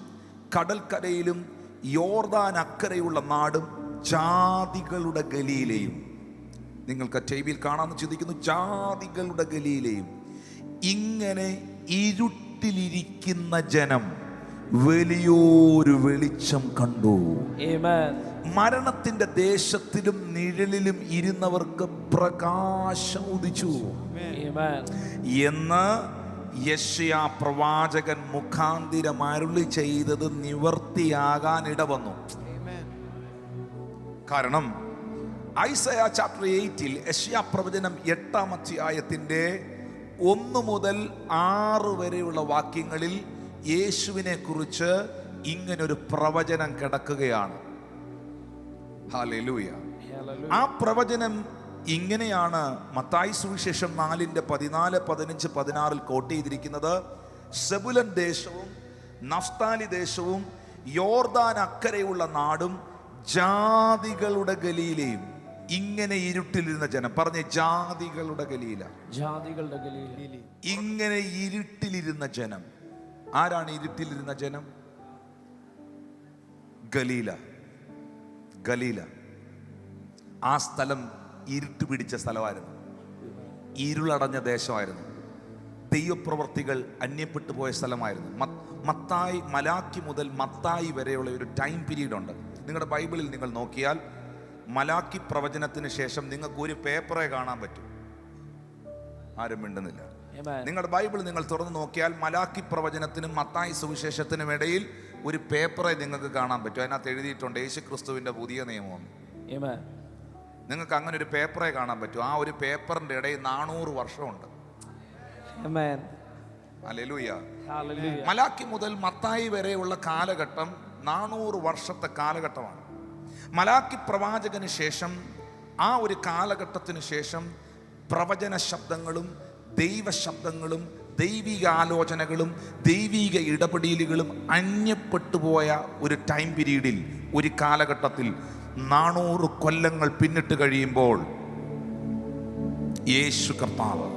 കടൽക്കരയിലും യോർദാൻ അക്കരയുള്ള നാടും ജാതികളുടെ ഗലീലയും. നിങ്ങൾക്ക് ടേബിൾ കാണാമെന്ന് ചിന്തിക്കുന്നു, ജാതികളുടെ ഗലീലയും. ഇങ്ങനെ ഇരുട്ടിലിരിക്കുന്ന ജനം വലിയൊരു വെളിച്ചം കണ്ടു. Amen. മരണത്തിന്റെ ദേശത്തിലും നിഴലിലും ഇരുന്നവർക്ക് പ്രകാശം ഉദിച്ചു. Amen. എന്ന് യെശയ്യാ പ്രവാചകൻ മുഖാന്തിരം അരുളി ചെയ്തത് നിവർത്തിയാകാൻ ഇടവന്നു. കാരണം ഐസയാ ചാപ്റ്റർ 8-ൽ യെശയ്യാ പ്രവചനം 8-ാം അധ്യായത്തിന്റെ 1 മുതൽ 6 വരെയുള്ള വാക്യങ്ങളിൽ യേശുവിനെ കുറിച്ച് ഇങ്ങനൊരു പ്രവചനം കിടക്കുകയാണ്. ഹല്ലേലൂയ. ആ പ്രവചനം ഇങ്ങനെയാണ് മത്തായി സുവിശേഷം 4-ന്റെ 14, 15, 16 കോട്ട് ചെയ്തിരിക്കുന്നത്. സെബുലൻ ദേശവും നഫ്താലി ദേശവും യോർദാൻ അക്കരെയുള്ള നാടും ജാതികളുടെ ഗലീലയും. ഇങ്ങനെ ഇരുട്ടിലിരുന്ന ജനം, പറഞ്ഞ ജാതികളുടെ ഗലീല, ജാതികളുടെ ഗലീല. ഇങ്ങനെ ഇരുട്ടിലിരുന്ന ജനം. ആരാണ് ഇരുട്ടിലിരുന്ന ജനം? ഗലീല. ഗലീല ആ സ്ഥലം ഇരുട്ട് പിടിച്ച സ്ഥലമായിരുന്നു, ഇരുളടഞ്ഞ ദേശമായിരുന്നു, ദൈവപ്രവർത്തികൾ അന്യപ്പെട്ടു പോയ സ്ഥലമായിരുന്നു. മത്തായി, മലാക്കി മുതൽ മത്തായി വരെയുള്ള ഒരു ടൈം പീരീഡ് ഉണ്ട്. നിങ്ങളുടെ ബൈബിളിൽ നിങ്ങൾ നോക്കിയാൽ മലാക്കി പ്രവചനത്തിന് ശേഷം നിങ്ങൾക്ക് ഒരു പേപ്പറെ കാണാൻ പറ്റും. ആരും മിണ്ടുന്നില്ല. നിങ്ങളുടെ ബൈബിൾ നിങ്ങൾ തുറന്നു നോക്കിയാൽ മലാക്കി പ്രവചനത്തിനും മത്തായി സുവിശേഷത്തിനും ഇടയിൽ ഒരു പേപ്പറെ നിങ്ങൾക്ക് കാണാൻ പറ്റും. അതിനകത്ത് എഴുതിയിട്ടുണ്ട് യേശുക്രിസ്തുവിന്റെ പുതിയ നിയമം. നിങ്ങൾക്ക് അങ്ങനെ ഒരു പേപ്പറെ കാണാൻ പറ്റും. ആ ഒരു പേപ്പറിന്റെ ഇടയിൽ 400 വർഷമുണ്ട്. ഹല്ലേലൂയ. മലാക്കി മുതൽ മത്തായി വരെയുള്ള കാലഘട്ടം 400 വർഷത്തെ കാലഘട്ടമാണ്. മലാക്കി പ്രവാചകന് ശേഷം, ആ ഒരു കാലഘട്ടത്തിന് ശേഷം പ്രവചന ശബ്ദങ്ങളും ദൈവശബ്ദങ്ങളും ദൈവിക ആലോചനകളും ദൈവിക ഇടപെടലുകളും അന്യപ്പെട്ടുപോയ ഒരു ടൈം പീരീഡിൽ, ഒരു കാലഘട്ടത്തിൽ 400 കൊല്ലങ്ങൾ പിന്നിട്ട് കഴിയുമ്പോൾ യേശു കർത്താവ്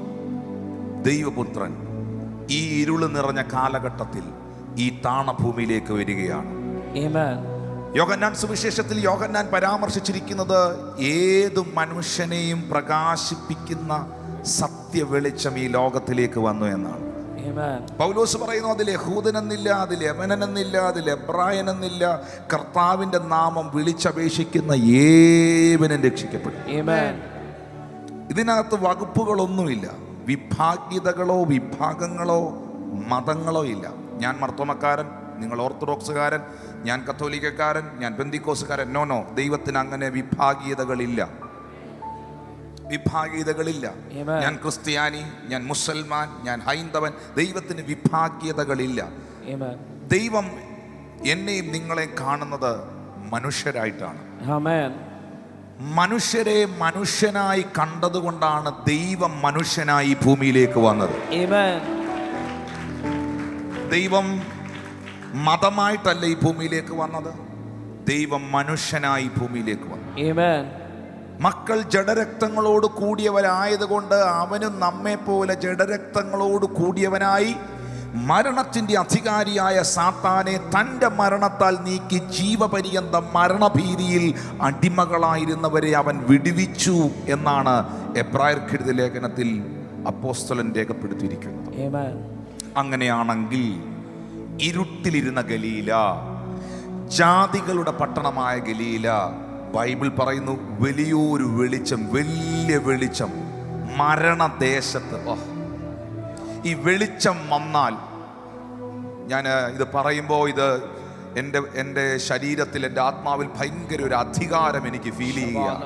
ദൈവപുത്രൻ ഈ ഇരുള് നിറഞ്ഞ കാലഘട്ടത്തിൽ ഈ താണഭൂമിയിലേക്ക് വരികയാണ്. യോഹന്നാൻ സുവിശേഷത്തിൽ യോഹന്നാൻ പരാമർശിച്ചിരിക്കുന്നത് ഏതു മനുഷ്യനെയും പ്രകാശിപ്പിക്കുന്ന സത്യ വെളിച്ചം ഈ ലോകത്തിലേക്ക് വന്നു എന്നാണ്. പൗലോസ് പറയുന്നു, അതിൽ യഹൂദനെന്നില്ല, അതിൽ യമനനെന്നില്ല, അതിൽ എബ്രായനെന്നില്ല, കർത്താവിന്റെ നാമം വിളിച്ചപേക്ഷിക്കുന്ന ഏവനും രക്ഷിക്കപ്പെടും. ഇതിനകത്ത് വകുപ്പുകളൊന്നുമില്ല, വിഭാഗീയതകളോ വിഭാഗങ്ങളോ മതങ്ങളോ ഇല്ല. ഞാൻ മർത്തോമക്കാരൻ, നിങ്ങൾ ഓർത്തഡോക്സുകാരൻ, ഞാൻ കത്തോലിക്കക്കാരൻ, ഞാൻ പെന്തിക്കോസുകാരൻ. നോ, ദൈവത്തിന് അങ്ങനെ വിഭാഗീയതകളില്ല. ഞാൻ ക്രിസ്ത്യാനി, ഞാൻ മുസൽമാൻ, ഞാൻ ഹൈന്ദവൻ. ദൈവത്തിന് വിഭാഗീയതകളില്ല. ദൈവം എന്നെയും നിങ്ങളെയും കാണുന്നത് മനുഷ്യരായിട്ടാണ്. മനുഷ്യരെ മനുഷ്യനായി കണ്ടതുകൊണ്ടാണ് ദൈവം മനുഷ്യനായി ഭൂമിയിലേക്ക് വന്നത്. ദൈവം മതമായിട്ടല്ല ഈ ഭൂമിയിലേക്ക് വന്നത്, ദൈവം മനുഷ്യനായി ഭൂമിയിലേക്ക് വന്നു. മക്കൾ ജഡരക്തങ്ങളോട് കൂടിയവരായതുകൊണ്ട് അവനും നമ്മെ പോലെ ജഡരക്തങ്ങളോട് കൂടിയവനായി മരണത്തിന്റെ അധികാരിയായ സാത്താനെ തൻ്റെ മരണത്താൽ നീക്കി ജീവപര്യന്തം മരണഭീതിയിൽ അടിമകളായിരുന്നവരെ അവൻ വിടുവിച്ചു എന്നാണ് എബ്രായർക്കെഴുതിയ ലേഖനത്തിൽ അപ്പോസ്തലൻ രേഖപ്പെടുത്തിയിരിക്കുന്നത്. അങ്ങനെയാണെങ്കിൽ ഇരുട്ടിലിരുന്ന ഗലീല, ജാതികളുടെ പട്ടണമായ ഗലീല, ബൈബിൾ പറയുന്നു വലിയൊരു വെളിച്ചം, വലിയ വെളിച്ചം മരണദേശത്ത്. ഈ വെളിച്ചം വന്നാൽ, ഞാൻ ഇത് പറയുമ്പോൾ ഇത് എൻ്റെ ശരീരത്തിൽ, എൻ്റെ ആത്മാവിൽ ഭയങ്കര ഒരു അധികാരം എനിക്ക് ഫീൽ ചെയ്യുകയാണ്.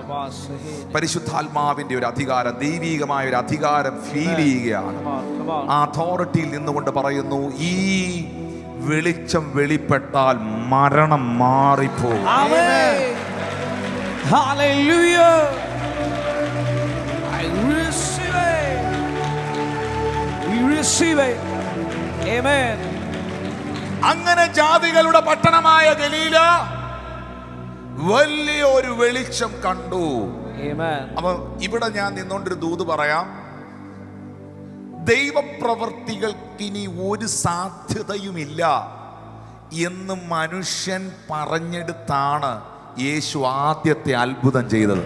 പരിശുദ്ധാത്മാവിൻ്റെ ഒരു അധികാരം, ദൈവികമായ ഒരു അധികാരം ഫീൽ ചെയ്യുകയാണ്. ആ അതോറിറ്റിയിൽ നിന്നുകൊണ്ട് പറയുന്നു, ഈ വെളിച്ചം വെളിപ്പെട്ടാൽ മരണം മാറിപ്പോകും. Hallelujah. I receive it. We receive it. Amen. അങ്ങനെ ജാതികളുടെ പട്ടണമായ ഗലീല വലിയൊരു വെളിച്ചം കണ്ടു. അപ്പൊ ഇവിടെ ഞാൻ നിന്നോണ്ടൊരു ദൂത് പറയാം. ദൈവപ്രവർത്തികൾക്കിനി ഒരു സാധ്യതയുമില്ല എന്ന് മനുഷ്യൻ പറഞ്ഞെടുത്താണ് യേശു ആദ്യത്തെ അത്ഭുതം ചെയ്തത്.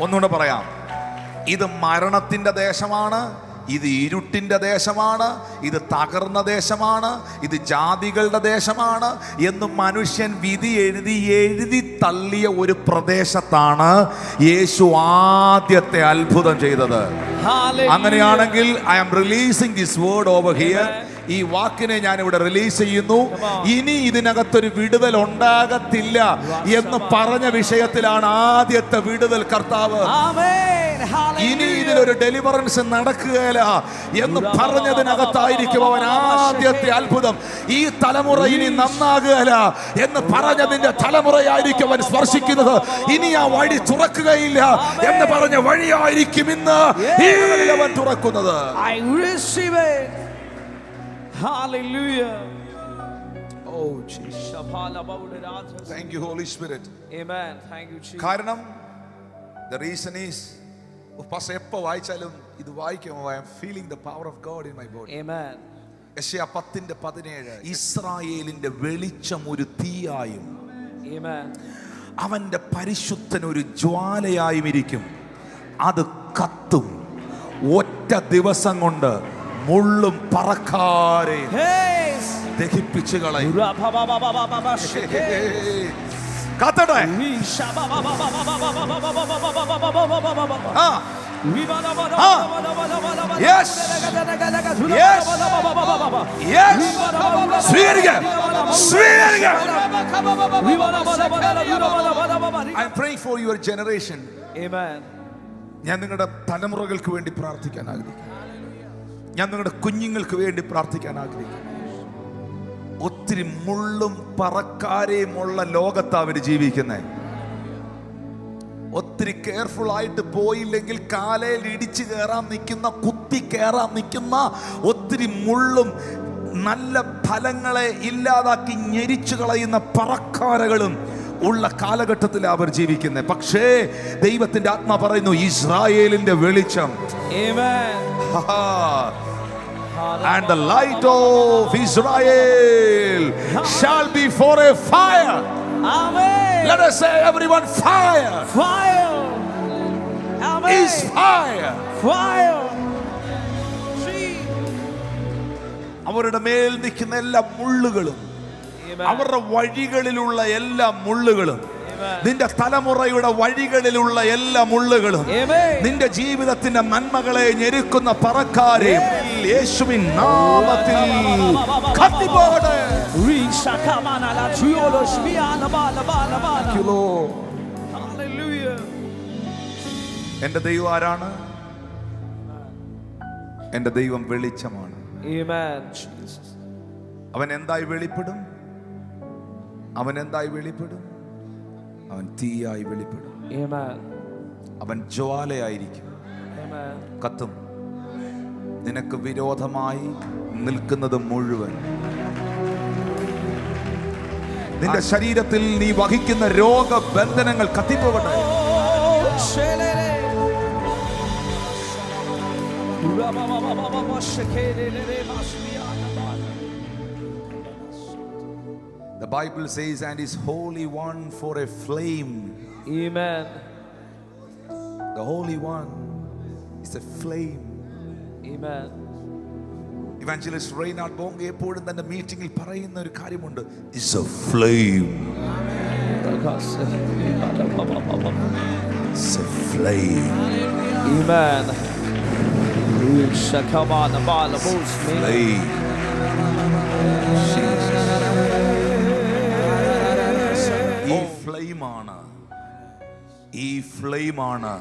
ഒന്നുകൂടെ പറയാം, ഇത് മരണത്തിന്റെ ദേശമാണ്, ഇത് ഇരുട്ടിന്റെ ദേശമാണ്, ഇത് തകർന്ന ദേശമാണ്, ഇത് ജാതികളുടെ ദേശമാണ് എന്ന് മനുഷ്യൻ വിധി എഴുതി തള്ളിയ ഒരു പ്രദേശത്താണ് യേശു ആദ്യത്തെ അത്ഭുതം ചെയ്തത്. അങ്ങനെയാണെങ്കിൽ I am releasing this word over here. ഈ വാക്കിനെ ഞാൻ ഇവിടെ റിലീസ് ചെയ്യുന്നു. ഇനി ഇതിനകത്തൊരു വിടുതൽ ഉണ്ടാകത്തില്ല എന്ന് പറഞ്ഞ വിഷയത്തിലാണ് ആദ്യത്തെ വിടുതൽ കർത്താവ്. ഇനി ഇതിലൊരു ഡെലിവറൻസ് നടക്കുകയില്ല എന്ന് പറഞ്ഞതിനകത്തായിരിക്കും അവൻ ആദ്യത്തെ അത്ഭുതം. ഈ തലമുറ ഇനി നന്നാകുകയില്ല എന്ന് പറഞ്ഞതിന്റെ തലമുറയായിരിക്കും അവൻ സ്പർശിക്കുന്നത്. ഇനി ആ വഴി തുറക്കുകയില്ല എന്ന് പറഞ്ഞ വഴിയായിരിക്കും ഇന്ന് അവൻ തുറക്കുന്നത്. Hallelujah. Oh Jesus. Shabalabaudarathas. Thank you Holy Spirit. Amen. Thank you, Jesus. കാരണം the reason is പക്ഷെ എപ്പോൾ വായിച്ചാലും ഇത് വായിക്കുമ്പോൾ I am feeling the power of God in my body. Amen. യെശയ്യാ 10:17 ഇസ്രായേലിന്റെ വെളിച്ചം ഒരു തീയായും Amen. അവന്റെ പരിശുദ്ധൻ ഒരു ജ്വാലയായും ഇരിക്കും. അത് കത്തും. ഒറ്റ ദിവസം കൊണ്ട് മുള്ളും പറക്കാരെ ദഹിപ്പിച്ചു കളയും. കത്തട്ടെ. Yes. Yes. Yes. സ്വീകരിക്കുക. സ്വീകരിക്കുക. I am praying for your generation. Amen. ഞാൻ നിങ്ങളുടെ തലമുറകൾക്ക് വേണ്ടി പ്രാർത്ഥിക്കാൻ ആഗ്രഹിക്കുന്നു. ഞാൻ നിങ്ങളുടെ കുഞ്ഞുങ്ങൾക്ക് വേണ്ടി പ്രാർത്ഥിക്കാൻ ആഗ്രഹിക്കുന്നു. ഒത്തിരി മുള്ളും പറക്കാരെയുമുള്ള ലോകത്താ അവർ ജീവിക്കുന്നത്. ഒത്തിരി കെയർഫുൾ ആയിട്ട് പോയില്ലെങ്കിൽ കാലയിൽ ഇടിച്ചു കയറാൻ നിൽക്കുന്ന, കുത്തി കയറാൻ നിൽക്കുന്ന, ഒത്തിരി മുള്ളും നല്ല ഫലങ്ങളെ ഇല്ലാതാക്കി ഞെരിച്ചു കളയുന്ന പറക്കാരകളും ഉള്ള കാലഘട്ടത്തിൽ അവർ ജീവിക്കുന്നത്. പക്ഷേ ദൈവത്തിന്റെ ആത്മാ പറയുന്നു ഇസ്രായേലിന്റെ വെളിച്ചം. And the light of Israel shall be for a fire. Amen. Let us say everyone, fire. Fire. Amen. Is fire. Fire. അവരുടെ മേൽ നിൽക്കുന്ന എല്ലാ മുള്ളുകളും, അവരുടെ വഴികളിലുള്ള എല്ലാ മുള്ളുകളും, നിന്റെ തലമുറയുടെ വഴികളിലുള്ള എല്ലാ മുള്ളുകളും, നിന്റെ ജീവിതത്തിന്റെ നന്മകളെ ഞെരുക്കുന്ന പറക്കാരെ യേശുവിൻ നാമത്തിൽ കത്തിപ്പോകട്ടെ. എന്റെ ദൈവം ആരാണ്? എന്റെ ദൈവം വെളിച്ചമാണ്. അവൻ എന്തായി വെളിപ്പെടും? അവൻ എന്തായി വെളിപ്പെടും? അവൻ തീയായി വെളിപ്പെടും. അവൻ ജ്വാലയായിരിക്കും, കത്തും. നിനക്ക് വിരോധമായി നിൽക്കുന്നത് മുഴുവൻ, നിന്റെ ശരീരത്തിൽ നീ വഹിക്കുന്ന രോഗബന്ധനങ്ങൾ കത്തിപ്പോകട്ടെ. The Bible says, and is Holy One for a flame. Amen. The Holy One is a flame. Amen. Evangelist Reinhard Bonke എപ്പോഴും തന്റെ മീറ്റിംഗിൽ പറയുന്ന ഒരു കാര്യമുണ്ട്, is a flame. It's a flame. Amen. Flame. ഈ ഫ്ലെയിമാണ്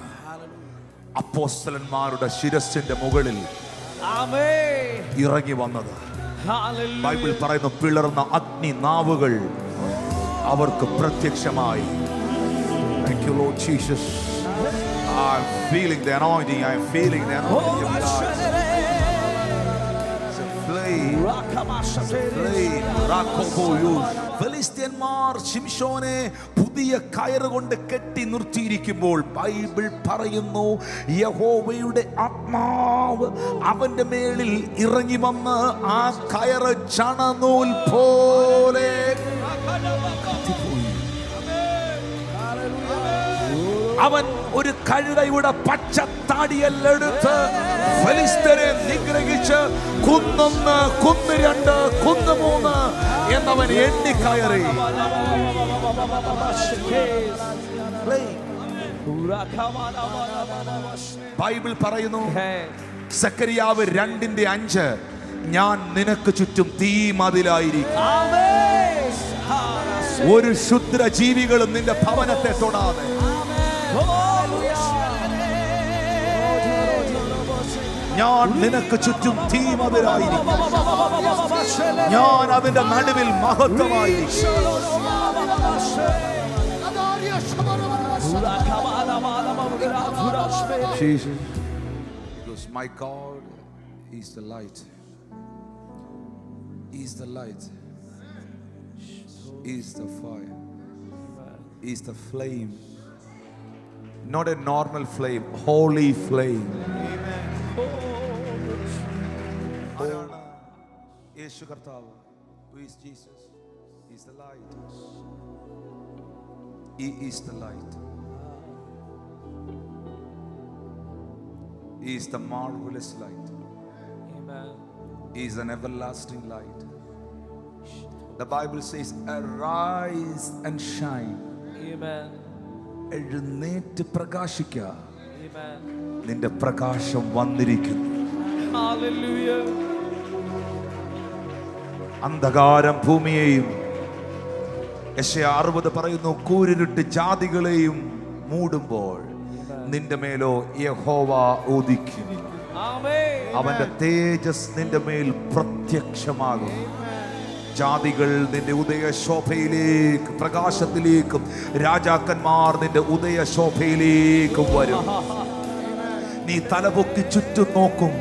അപ്പോസ്തലന്മാരുടെ ശിരസിന്റെ മുകളിൽ ഇറങ്ങി വന്നത്. ബൈബിൾ പറയുന്നു, പിളർന്ന അഗ്നി നാവുകൾ അവർക്ക് പ്രത്യക്ഷമായി. Thank you Lord Jesus. I'm feeling the anointing. I'm feeling the anointing of God. It's a flame. ഫെലിസ്ത്യന്മാർ ശിംശോനെ പുതിയ കയറ് കൊണ്ട് കെട്ടി നിർത്തിയിരിക്കുമ്പോൾ ബൈബിൾ പറയുന്നു, യഹോവയുടെ ആത്മാവ് അവന്റെ മേളിൽ ഇറങ്ങി വന്ന് ആ കയറ് ചണനൂൽ പോലെ അവൻ ഒരു കഴുതയുടെ പച്ച താടിയെല്ലെടുത്ത് ഫെലിസ്ത്യരെ നിഗ്രഹിച്ച് കുന്നൊന്ന്, കുന്ന് രണ്ട്, കുന്ന് മൂന്ന് എന്നവൻ എണ്ണിക്കയറി. ബൈബിൾ പറയുന്നു, സക്കറിയാവ് 2:5, ഞാൻ നിനക്ക് ചുറ്റും തീ മതിലായിരിക്കും. ഒരു ശുദ്ര ജീവികളും നിന്റെ ഭവനത്തെ തൊടാതെ. ഞാൻ നിനക്ക് ചുറ്റും തീ മതിലായിരിക്കും. ഞാൻ അതിന്റെ നടുവിൽ മഹത്വമായിരിക്കും. Jesus, because my God is the light. He is the light. He is the fire. He is the flame. Not a normal flame, holy flame. ആരാണ് യേശു കർത്താവ്? Who is Jesus? He is the light. He is the light. He is the marvelous light. Amen. He is an everlasting light. The Bible says, arise and shine. Amen. എഴുന്നേറ്റ് പ്രകാശിക്കുക, Amen. നിന്റെ പ്രകാശം വന്നിരിക്കുന്നു. Hallelujah. അന്ധകാരം ഭൂമിയെയും, യെശയ്യാ 60 പറയുന്നു, കൂരിരുട്ട് ജാതികളെയും മൂടുമ്പോൾ നിന്റെ മേലോ യഹോവ ഉദിക്കും. Amen. അവന്റെ തേജസ് നിന്റെ മേൽ പ്രത്യക്ഷമാകും. ജാതികൾ നിന്റെ ഉദയശോഭയിലേക്ക്, പ്രകാശത്തിലേക്കും, രാജാക്കന്മാർ നിന്റെ ഉദയശോഭയിലേക്കും വരും. നീ തലപൊക്കി ചുറ്റും നോക്കും,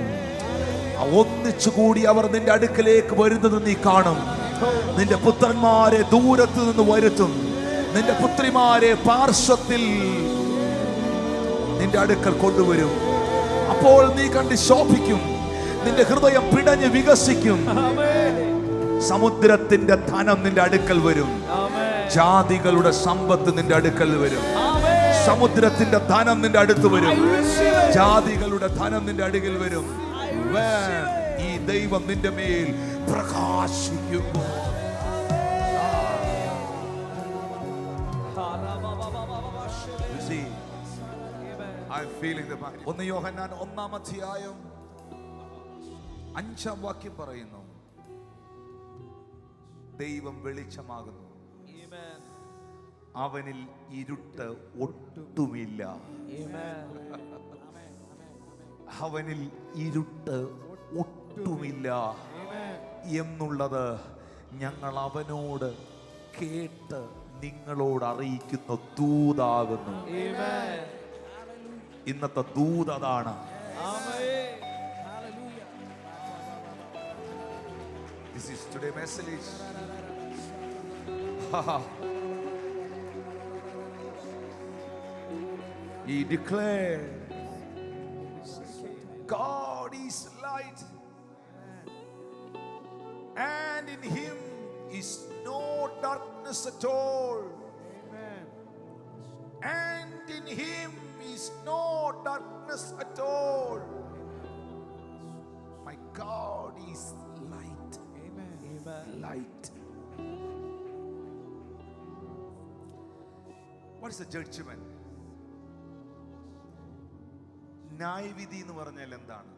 ഒന്നിച്ചുകൂടി അവർ നിന്റെ അടുക്കലേക്ക് വരുന്നത് നീ കാണും. നിന്റെ പുത്രന്മാരെ ദൂരത്ത് നിന്ന് വരുത്തും, നിന്റെ പുത്രിമാരെ പാർശ്വത്തിൽ നിന്റെ അടുക്കൽ കൊണ്ടുവരും. അപ്പോൾ നീ കണ്ട് ശോഭിക്കും, നിന്റെ ഹൃദയം പിടഞ്ഞ് വികസിക്കും. സമുദ്രത്തിന്റെ ധനം നിന്റെ അടുക്കൽ വരും, ജാതികളുടെ സമ്പത്ത് നിന്റെ അടുക്കൽ വരും. സമുദ്രത്തിന്റെ ധനം നിന്റെ അടുത്ത് വരും, ജാതികളുടെ ധനം നിന്റെ അടുക്കൽ വരും. ഈ ദൈവം നിന്റെ മേൽ പ്രകാശിക്കുന്നു. I'm feeling the power. 1 യോഹന്നാൻ 1-ാം അധ്യായം 5-ാം വാക്യം പറയുന്നു, ദൈവം വെളിച്ചമാകുന്നു, Amen. അവനിൽ ഇരുട്ട് ഒട്ടുമില്ല. അവനിൽ ഇരുട്ട് ഒട്ടുമില്ല എന്നുള്ളത് ഞങ്ങൾ അവനോട് കേട്ട് നിങ്ങളോട് അറിയിക്കുന്ന ദൂതാകുന്നു. ഇന്നത്തെ ദൂത് അതാണ്. This is today's message. He declared, God is light, and in Him is no darkness at all. And in Him is no darkness at all. My God is light. Light. What is the judgment? ന്യായവിധി എന്ന് പറഞ്ഞാൽ എന്താണ്?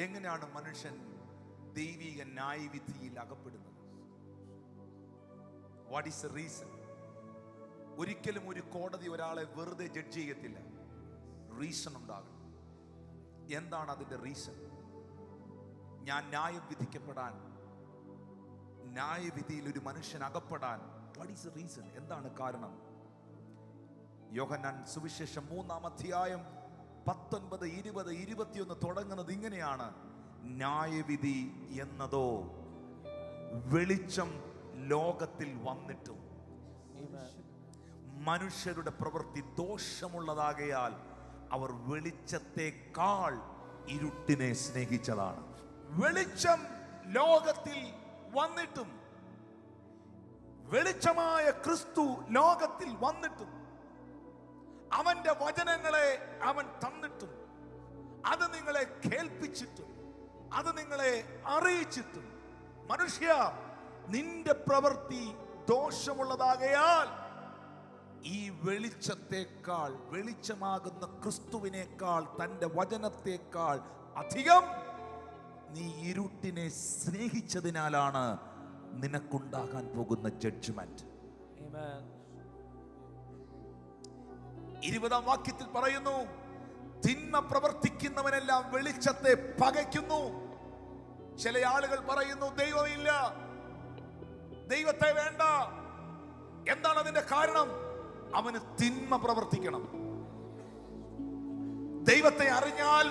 എങ്ങനെയാണ് മനുഷ്യൻ ദൈവിക ന്യായവിധിയിൽ അകപ്പെടുന്നത്? What is the reason? ഒരിക്കലും ഒരു കോടതി ഒരാളെ വെറുതെ ജഡ്ജ് ചെയ്യത്തില്ല, റീസൺ ഉണ്ടാകണം. എന്താണ് അതിന്റെ റീസൺ? ഞാൻ ന്യായം വിധിക്കപ്പെടാൻ, ന്യായവിധിയിൽ ഒരു മനുഷ്യൻ അകപ്പെടാൻ വാട്ട് ഈസ് ദ റീസൺ? എന്താണ് കാരണം? യോഹന്നാൻ സുവിശേഷം 3-ാം അധ്യായം 19, 20, 21 തുടങ്ങുന്നത് ഇങ്ങനെയാണ്, ന്യായവിധി എന്നതോ വെളിച്ചം ലോകത്തിൽ വന്നിട്ടും മനുഷ്യരുടെ പ്രവൃത്തി ദോഷമുള്ളതാകയാൽ അവർ വെളിച്ചത്തെക്കാൾ ഇരുട്ടിനെ സ്നേഹിച്ചതാണ്. വെളിച്ചം ലോകത്തിൽ വന്നിട്ടും, വെളിച്ചമായ ക്രിസ്തു ലോകത്തിൽ വന്നിട്ടും, അവന്റെ വചനങ്ങളെ അവൻ തന്നിട്ടും, അത് നിങ്ങളെ കേൾപ്പിച്ചിട്ടും, അത് നിങ്ങളെ അറിയിച്ചിട്ടും, മനുഷ്യ നിന്റെ പ്രവൃത്തി ദോഷമുള്ളതാകയാൽ ഈ വെളിച്ചത്തെക്കാൾ, വെളിച്ചമാകുന്ന ക്രിസ്തുവിനേക്കാൾ, തന്റെ വചനത്തെക്കാൾ അധികം നീ ഇരുട്ടിനെ സ്നേഹിച്ചതിനാലാണ് നിനക്കുണ്ടാകാൻ പോകുന്ന ജഡ്ജ്മെന്റ്. 20-ാം വാക്യത്തിൽ പറയുന്നു, തിന്മ പ്രവർത്തിക്കുന്നവനെല്ലാം വെളിച്ചത്തെ പകയ്ക്കുന്നു. ചില ആളുകൾ പറയുന്നു ദൈവമില്ല, ദൈവത്തെ വേണ്ട. എന്താണ് അതിന്റെ കാരണം? അവന് തിന്മ പ്രവർത്തിക്കണം. ദൈവത്തെ അറിഞ്ഞാൽ,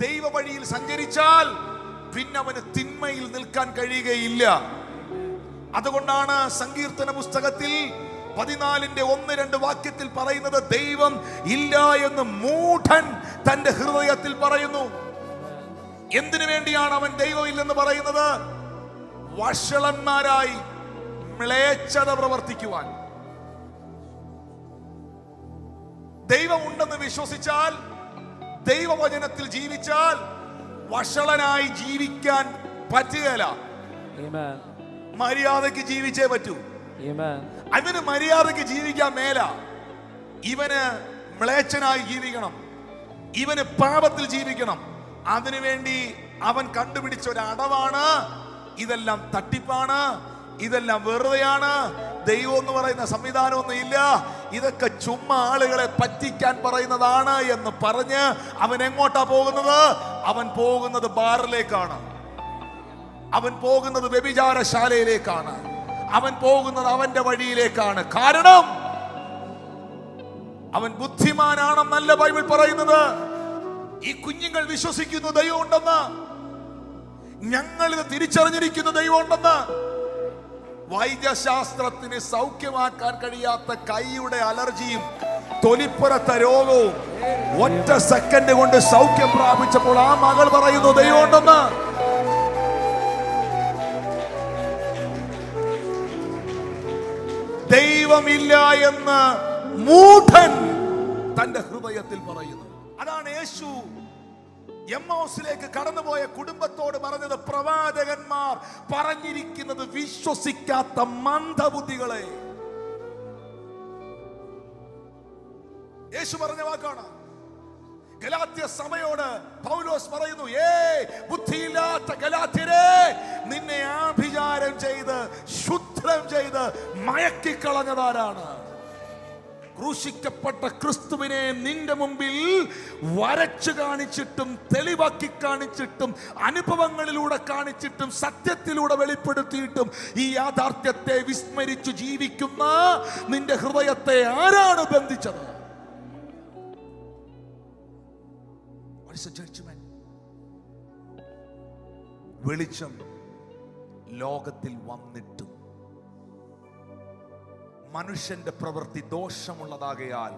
ദൈവ വഴിയിൽ സഞ്ചരിച്ചാൽ പിന്നെ അവന് തിന്മയിൽ നിൽക്കാൻ കഴിയുകയില്ല. അതുകൊണ്ടാണ് സങ്കീർത്തന പുസ്തകത്തിൽ 14:1-2 വാക്യത്തിൽ പറയുന്നത്, ദൈവം ഇല്ല എന്ന് മൂഢൻ തന്റെ ഹൃദയത്തിൽ പറയുന്നു. എന്തിനു വേണ്ടിയാണ് അവൻ ദൈവമില്ലെന്ന് പറയുന്നത്? വഷളന്മാരായി മ്ലേച്ഛത പ്രവർത്തിക്കുവാൻ. ദൈവം ഉണ്ടെന്ന് വിശ്വസിച്ചാൽ, ദൈവവചനത്തിൽ ജീവിച്ചാൽ വഷളനായി ജീവിക്കാൻ പറ്റുകയില്ല. മര്യാദയ്ക്ക് ജീവിച്ചേ പറ്റൂ. അവന് മര്യാദയ്ക്ക് ജീവിക്കാൻ മേല. ഇവന് മ്ലേച്ഛനായി ജീവിക്കണം, ഇവന് പാപത്തിൽ ജീവിക്കണം. അതിനുവേണ്ടി അവൻ കണ്ടുപിടിച്ച ഒരു അടവാണ്, ഇതെല്ലാം തട്ടിപ്പാണ്, ഇതെല്ലാം വെറുതെയാണ്, ദൈവം എന്ന് പറയുന്ന സംവിധാനമൊന്നും ഇല്ല, ഇതൊക്കെ ചുമ്മാ ആളുകളെ പറ്റിക്കാൻ പറയുന്നതാണ് എന്ന് പറഞ്ഞ് അവൻ എങ്ങോട്ടാ പോകുന്നത്? അവൻ പോകുന്നത് ബാറിലേക്കാണ്, അവൻ പോകുന്നത് വ്യഭിചാരശാലയിലേക്കാണ്, അവൻ പോകുന്നത് അവന്റെ വഴിയിലേക്കാണ്. കാരണം അവൻ ബുദ്ധിമാനാണെന്നല്ല ബൈബിൾ പറയുന്നത്. ഈ കുഞ്ഞുങ്ങൾ വിശ്വസിക്കുന്നു ദൈവം ഉണ്ടെന്ന്, ഞങ്ങൾ ഇത് തിരിച്ചറിഞ്ഞിരിക്കുന്ന ദൈവം ഉണ്ടെന്ന്. വൈദ്യശാസ്ത്രത്തിന് സൗഖ്യമാക്കാൻ കഴിയാത്ത കൈയുടെ അലർജിയും തൊലിപ്പുറത്തെ രോഗവും ഒറ്റ സെക്കൻഡ് കൊണ്ട് സൗഖ്യം പ്രാപിച്ചപ്പോൾ ആ മകൾ പറയുന്നു ദൈവം ഉണ്ടെന്ന്. ദൈവമില്ല എന്ന് മൂഢൻ തന്റെ ഹൃദയത്തിൽ പറയുന്നു. അതാണ് യേശു എമ്മൗസിലേക്ക് കടന്നുപോയ കുടുംബത്തോട് പറഞ്ഞത്. പ്രവാചകന്മാർ പറഞ്ഞിരിക്കുന്നത് വിശ്വസിക്കാത്ത മന്ദബുദ്ധികളെ. യേശു പറഞ്ഞ വാക്കാണ്. ഗലാത്യ സഭയോട് പൗലോസ് പറയുന്നു, ബുദ്ധിയില്ലാത്ത ഗലാത്യരെ, നിന്നെ ആഭിചാരം ചെയ്ത് ശുദ്ധം ചെയ്ത് മയക്കിക്കളഞ്ഞതാരാണ്? ക്രൂശിക്കപ്പെട്ട ക്രിസ്തുവിനെ നിന്റെ മുമ്പിൽ വരച്ചു കാണിച്ചിട്ടും തെളിവാക്കി കാണിച്ചിട്ടും അനുഭവങ്ങളിലൂടെ കാണിച്ചിട്ടും സത്യത്തിലൂടെ വെളിപ്പെടുത്തിയിട്ടും ഈ യാഥാർത്ഥ്യത്തെ വിസ്മരിച്ചു ജീവിക്കുന്ന നിന്റെ ഹൃദയത്തെ ആരാണ് ബന്ധിച്ചത്? വെളിച്ചം ലോകത്തിൽ വന്നിട്ടും മനുഷ്യന്റെ പ്രവൃത്തി ദോഷമുള്ളതാകയാൽ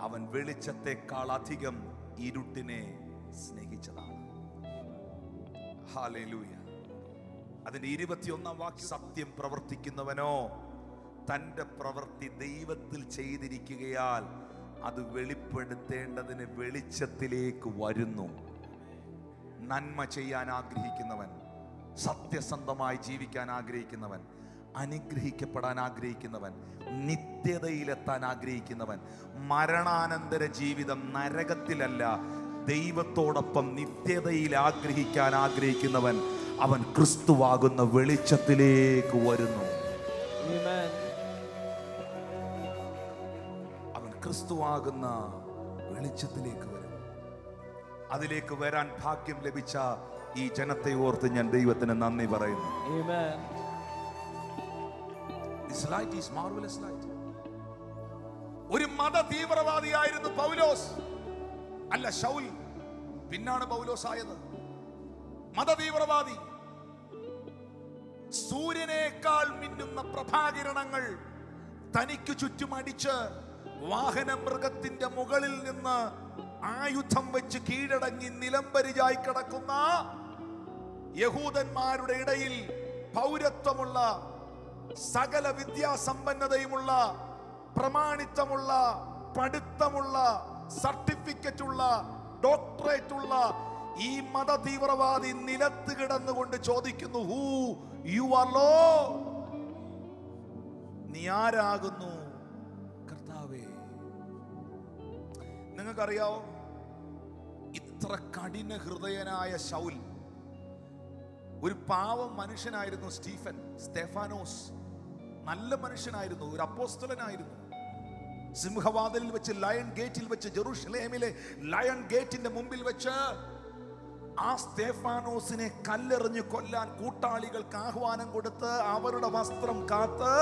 അവൻ വെളിച്ചത്തെക്കാൾ അധികം ഇരുട്ടിനെ സ്നേഹിച്ചതാണ്. ഹല്ലേലൂയ. അതിന്റെ 21-ാം വാക്യം, സത്യം പ്രവർത്തിക്കുന്നവനോ തന്റെ പ്രവൃത്തി ദൈവത്തിൽ ചെയ്തിരിക്കുകയാൽ അത് വെളിപ്പെടുത്തേണ്ടതിന് വെളിച്ചത്തിലേക്ക് വരുന്നു. നന്മ ചെയ്യാൻ ആഗ്രഹിക്കുന്നവൻ, സത്യസന്ധമായി ജീവിക്കാൻ ആഗ്രഹിക്കുന്നവൻ, അനുഗ്രഹിക്കപ്പെടാൻ ആഗ്രഹിക്കുന്നവൻ, നിത്യതയിലെത്താൻ ആഗ്രഹിക്കുന്നവൻ, മരണാനന്തര ജീവിതം നരകത്തിലല്ല ദൈവത്തോടൊപ്പം നിത്യതയിൽ ആഗ്രഹിക്കാൻ ആഗ്രഹിക്കുന്നവൻ, അവൻ ക്രിസ്തുവാകുന്ന വെളിച്ചത്തിലേക്ക് വരുന്നു. അവൻ ക്രിസ്തുവാകുന്ന വെളിച്ചത്തിലേക്ക് വരും. അതിലേക്ക് വരാൻ ഭാഗ്യം ലഭിച്ച ഈ ജനത്തെ ഓർത്ത് ഞാൻ ദൈവത്തിന് നന്ദി പറയുന്നു. This light is marvelous light. ഒരു മത തീവ്രവാദിയായിരുന്നു പൗലോസ്, അല്ല ശൗൽ, പിന്നാണ് പൗലോസ് ആയത്. മത തീവ്രവാദി. സൂര്യനേക്കാൾ മിന്നുന്ന പ്രഭാകിരണങ്ങൾ തനിക്ക് ചുറ്റും അടിച്ച് വാഹന മൃഗത്തിന്റെ മുകളിൽ നിന്ന് ആയുധം വെച്ച് കീഴടങ്ങി നിലംപരിചായി കിടക്കുന്ന യഹൂദന്മാരുടെ ഇടയിൽ പൗരത്വമുള്ള, സകല വിദ്യാസമ്പന്നതയുമുള്ള, പ്രമാണിത്വമുള്ള, പഠിത്തമുള്ള, സർട്ടിഫിക്കറ്റുള്ള, ഡോക്ടറേറ്റ് ഉള്ള ഈ മത തീവ്രവാദി നിലത്ത് കിടന്നുകൊണ്ട് ചോദിക്കുന്നു, ഹൂ യു ആർ ലോർഡ്, നീ ആരാകുന്നു കർത്താവേ? നിങ്ങൾക്കറിയാവോ, ഇത്ര കഠിന ഹൃദയനായ ശൗൽ ഒരു പാവം മനുഷ്യനായിരുന്നു. സ്തെഫാനോസ് നല്ല മനുഷ്യനായിരുന്നു, ഒരു അപ്പോസ്തലനായിരുന്നു. സിംഹവാതിലിൽ വെച്ച്, ലയൺ ഗേറ്റിൽ വെച്ച്, ജെറുസലേമിലെ ലയൺ ഗേറ്റിന്റെ മുമ്പിൽ വെച്ച് ആ സ്തെഫാനോസിനെ കല്ലെറിഞ്ഞ് കൊല്ലാൻ കൂട്ടാളികൾക്ക് ആഹ്വാനം കൊടുത്ത് അവരുടെ വസ്ത്രം കാത്ത്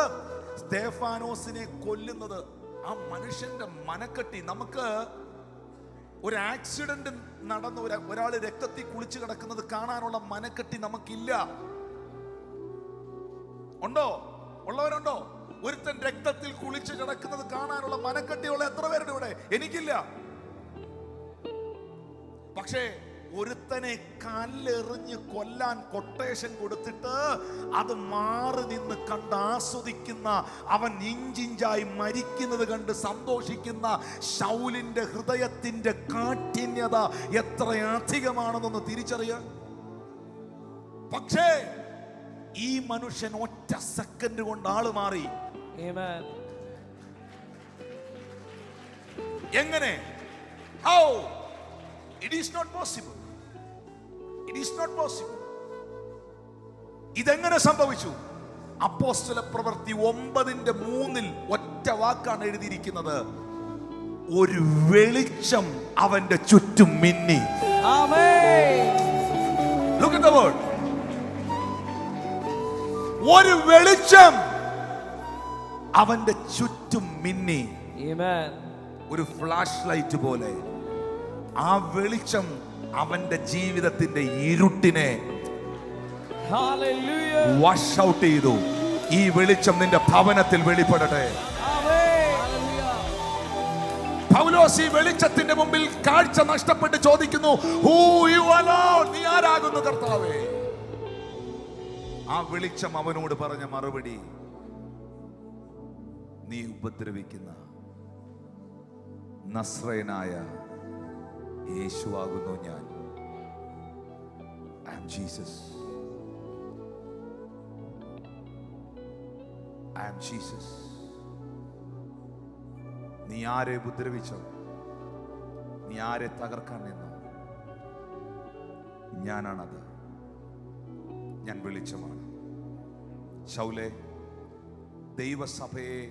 സ്തെഫാനോസിനെ കൊല്ലുന്നത്. ആ മനുഷ്യന്റെ മനക്കെട്ടി നമുക്ക് ഒരു ആക്സിഡന്റ് നടന്ന ഒരാൾ രക്തത്തിൽ കുളിച്ച് കിടക്കുന്നത് കാണാനുള്ള മനക്കെട്ടി നമുക്കില്ല. ഉണ്ടോ? ഉള്ളവരുണ്ടോ? ഒരുത്തൻ രക്തത്തിൽ കുളിച്ച് കിടക്കുന്നത് കാണാനുള്ള മനക്കെട്ടിയുള്ള എത്ര പേരുടെ ഇവിടെ? എനിക്കില്ല. പക്ഷേ ഒരുത്തനെ കല്ലെറിഞ്ഞ് കൊല്ലാൻ കൊട്ടേഷൻ കൊടുത്തിട്ട് അത് മാറി നിന്ന് കണ്ട് ആസ്വദിക്കുന്ന, അവൻ ഇഞ്ചിഞ്ചായി മരിക്കുന്നത് കണ്ട് സന്തോഷിക്കുന്ന ശൗലിന്റെ ഹൃദയത്തിന്റെ കാഠിന്യത എത്ര അധികമാണെന്നൊന്ന് തിരിച്ചറിയാൻ. പക്ഷേ ഈ മനുഷ്യൻ ഒറ്റ സെക്കൻഡ് കൊണ്ട് ആള് മാറി. എങ്ങനെ? How? It is not possible. It is not possible. ഇതെങ്ങനെ സംഭവിച്ചു? അപ്പോസ്തല പ്രവൃത്തി 9:3 ഒറ്റ വാക്കാണ് എഴുതിയിരിക്കുന്നത്. ഒരു വെളിച്ചം അവന്റെ ചുറ്റും മിന്നി. Amen. Look at the word. ഒരു വെളിച്ചം അവന്റെ ചുറ്റും മിന്നി. Amen. ഒരു ഫ്ലാഷ് ലൈറ്റ് പോലെ ആ വെളിച്ചം അവന്റെ ജീവിതത്തിന്റെ ഇരുട്ടിനെ വാഷ് ഔട്ട് ചെയ്തു. ഈ വെളിച്ചം നിന്റെ ഭവനത്തിൽ വെളിപ്പെടട്ടെ. പൗലോസ് ഈ വെളിച്ചത്തിന്റെ മുമ്പിൽ കാഴ്ച നഷ്ടപ്പെട്ട് ചോദിക്കുന്നു, Who you alone? നീ ആരാകുന്നു കർത്താവേ? ആ വെളിച്ചം അവനോട് പറഞ്ഞ മറുപടി, നീ ഉപദ്രവിക്കുന്ന നസ്രയനായ യേശുവാകുന്നു ഞാൻ. I am Jesus. I am Jesus. നീ ആരെ ഉപദ്രവിച്ചോ? നീ ആരെ തകർക്കാൻ നിന്നോ? ഞാനാണത്. ഞാൻ വെളിച്ചമാണ്. ശൗലേ, ദൈവസഭയെ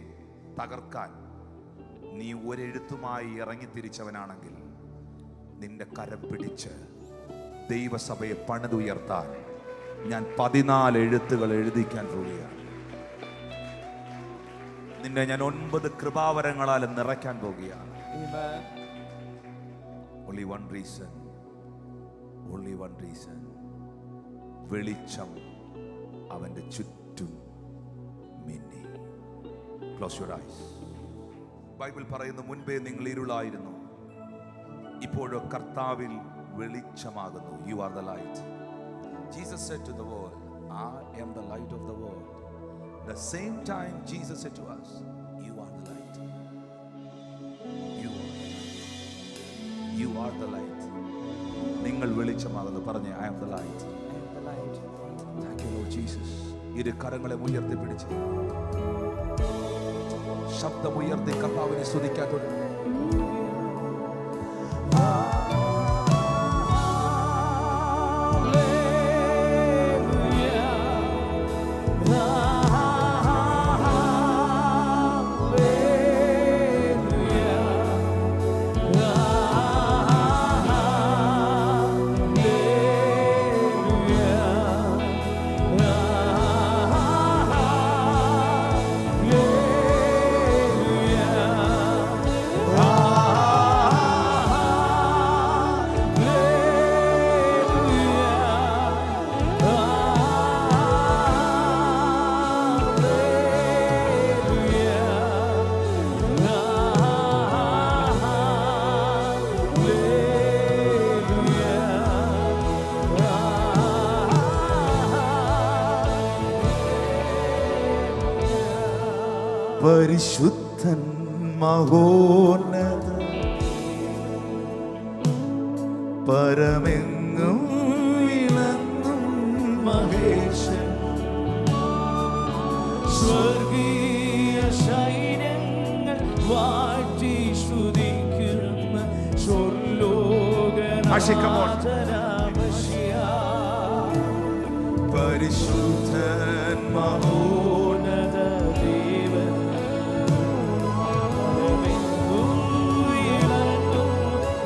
തകർക്കാൻ നീ ഒരെഴുത്തുമായി ഇറങ്ങിത്തിരിച്ചവനാണെങ്കിൽ നിന്റെ കരം പിടിച്ച് ദൈവസഭയെ പണിതുയർത്താൻ ഞാൻ 14 എഴുത്തുകൾ എഴുതിക്കാൻ പോവുകയാണ്. നിന്നെ ഞാൻ 9 കൃപാവരങ്ങളാൽ നിറയ്ക്കാൻ പോവുകയാണ്. Only one reason. Only one reason. വെളിച്ചം അവന്റെ ചുറ്റും മിന്നി. Close your eyes. ബൈബിൾ പറയുന്നു, മുൻപേ നിങ്ങൾ ഇരുളായിരുന്നു, ഇപ്പോഴോ കർത്താവിൽ വെളിച്ചമാകുന്നു. You are the light. Jesus said to the world, I am the light of the world. The same time Jesus said to us, you are the light. You are the light. നിങ്ങൾ വെളിച്ചമാകുന്നു. പറഞ്ഞേ, I am the light. Thank you Lord Jesus. ഇരു കരങ്ങളെ ഉയർത്തി പിടിച്ച് ശബ്ദമുയർത്തി കർത്താവിനെ സ്തുതിക്കാൻ തുടങ്ങി. പരിശുദ്ധൻ മഹോന്നത പരമെങ്ങും വിളങ്ങും മഹേശൻ, സ്വർഗീയ സൈന്യങ്ങൾ വാഴ്ത്തി സ്തുതിക്കുന്ന പരിശുദ്ധൻ മഹോന്നത ദേവൻ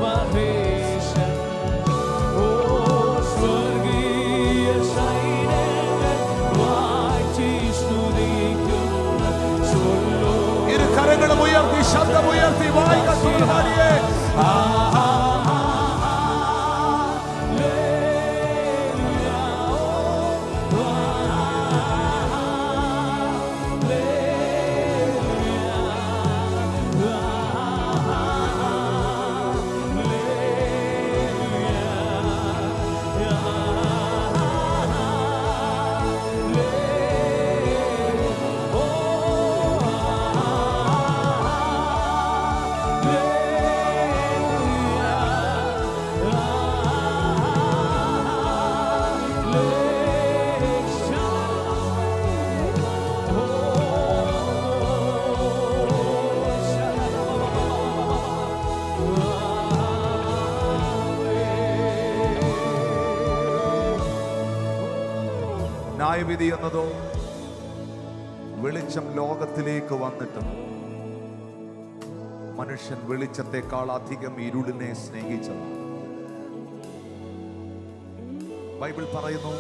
മഹേശൻ, ഓ സ്വർഗീയ സൈന്യങ്ങൾ വാഴ്ത്തി സ്തുതിക്കുന്ന ഇരു കരങ്ങളും ഉയർത്തി ശബ്ദമുയർത്തി വായിക്കാൻ ന്യായവിധി എന്നതോ വെളിച്ചം ലോകത്തിലേക്ക് വന്നിട്ടും മനുഷ്യൻ വെളിച്ചത്തെക്കാൾ അധികം ഇരുളിനെ സ്നേഹിച്ചതാണ്. ബൈബിൾ പറയുന്നു,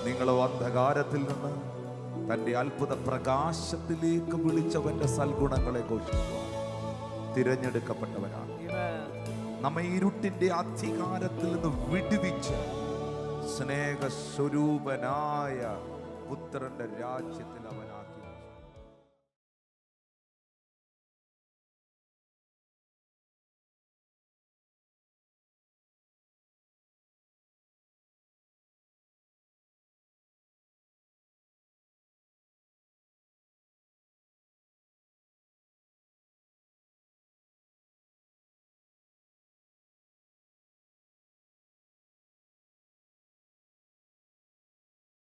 നിങ്ങളോ അന്ധകാരത്തിൽ നിന്ന് തന്റെ അത്ഭുത പ്രകാശത്തിലേക്ക് വിളിച്ചവന്റെ സൽഗുണങ്ങളെ ഘോഷിക്കുക. തിരഞ്ഞെടുക്കപ്പെട്ടവരാണ്. നമ്മെ ഇരുട്ടിന്റെ അധികാരത്തിൽ നിന്ന് വിടുവിച്ച് സ്നേഹസ്വരൂപനായ പുത്രന്റെ രാജ്യത്തിൽ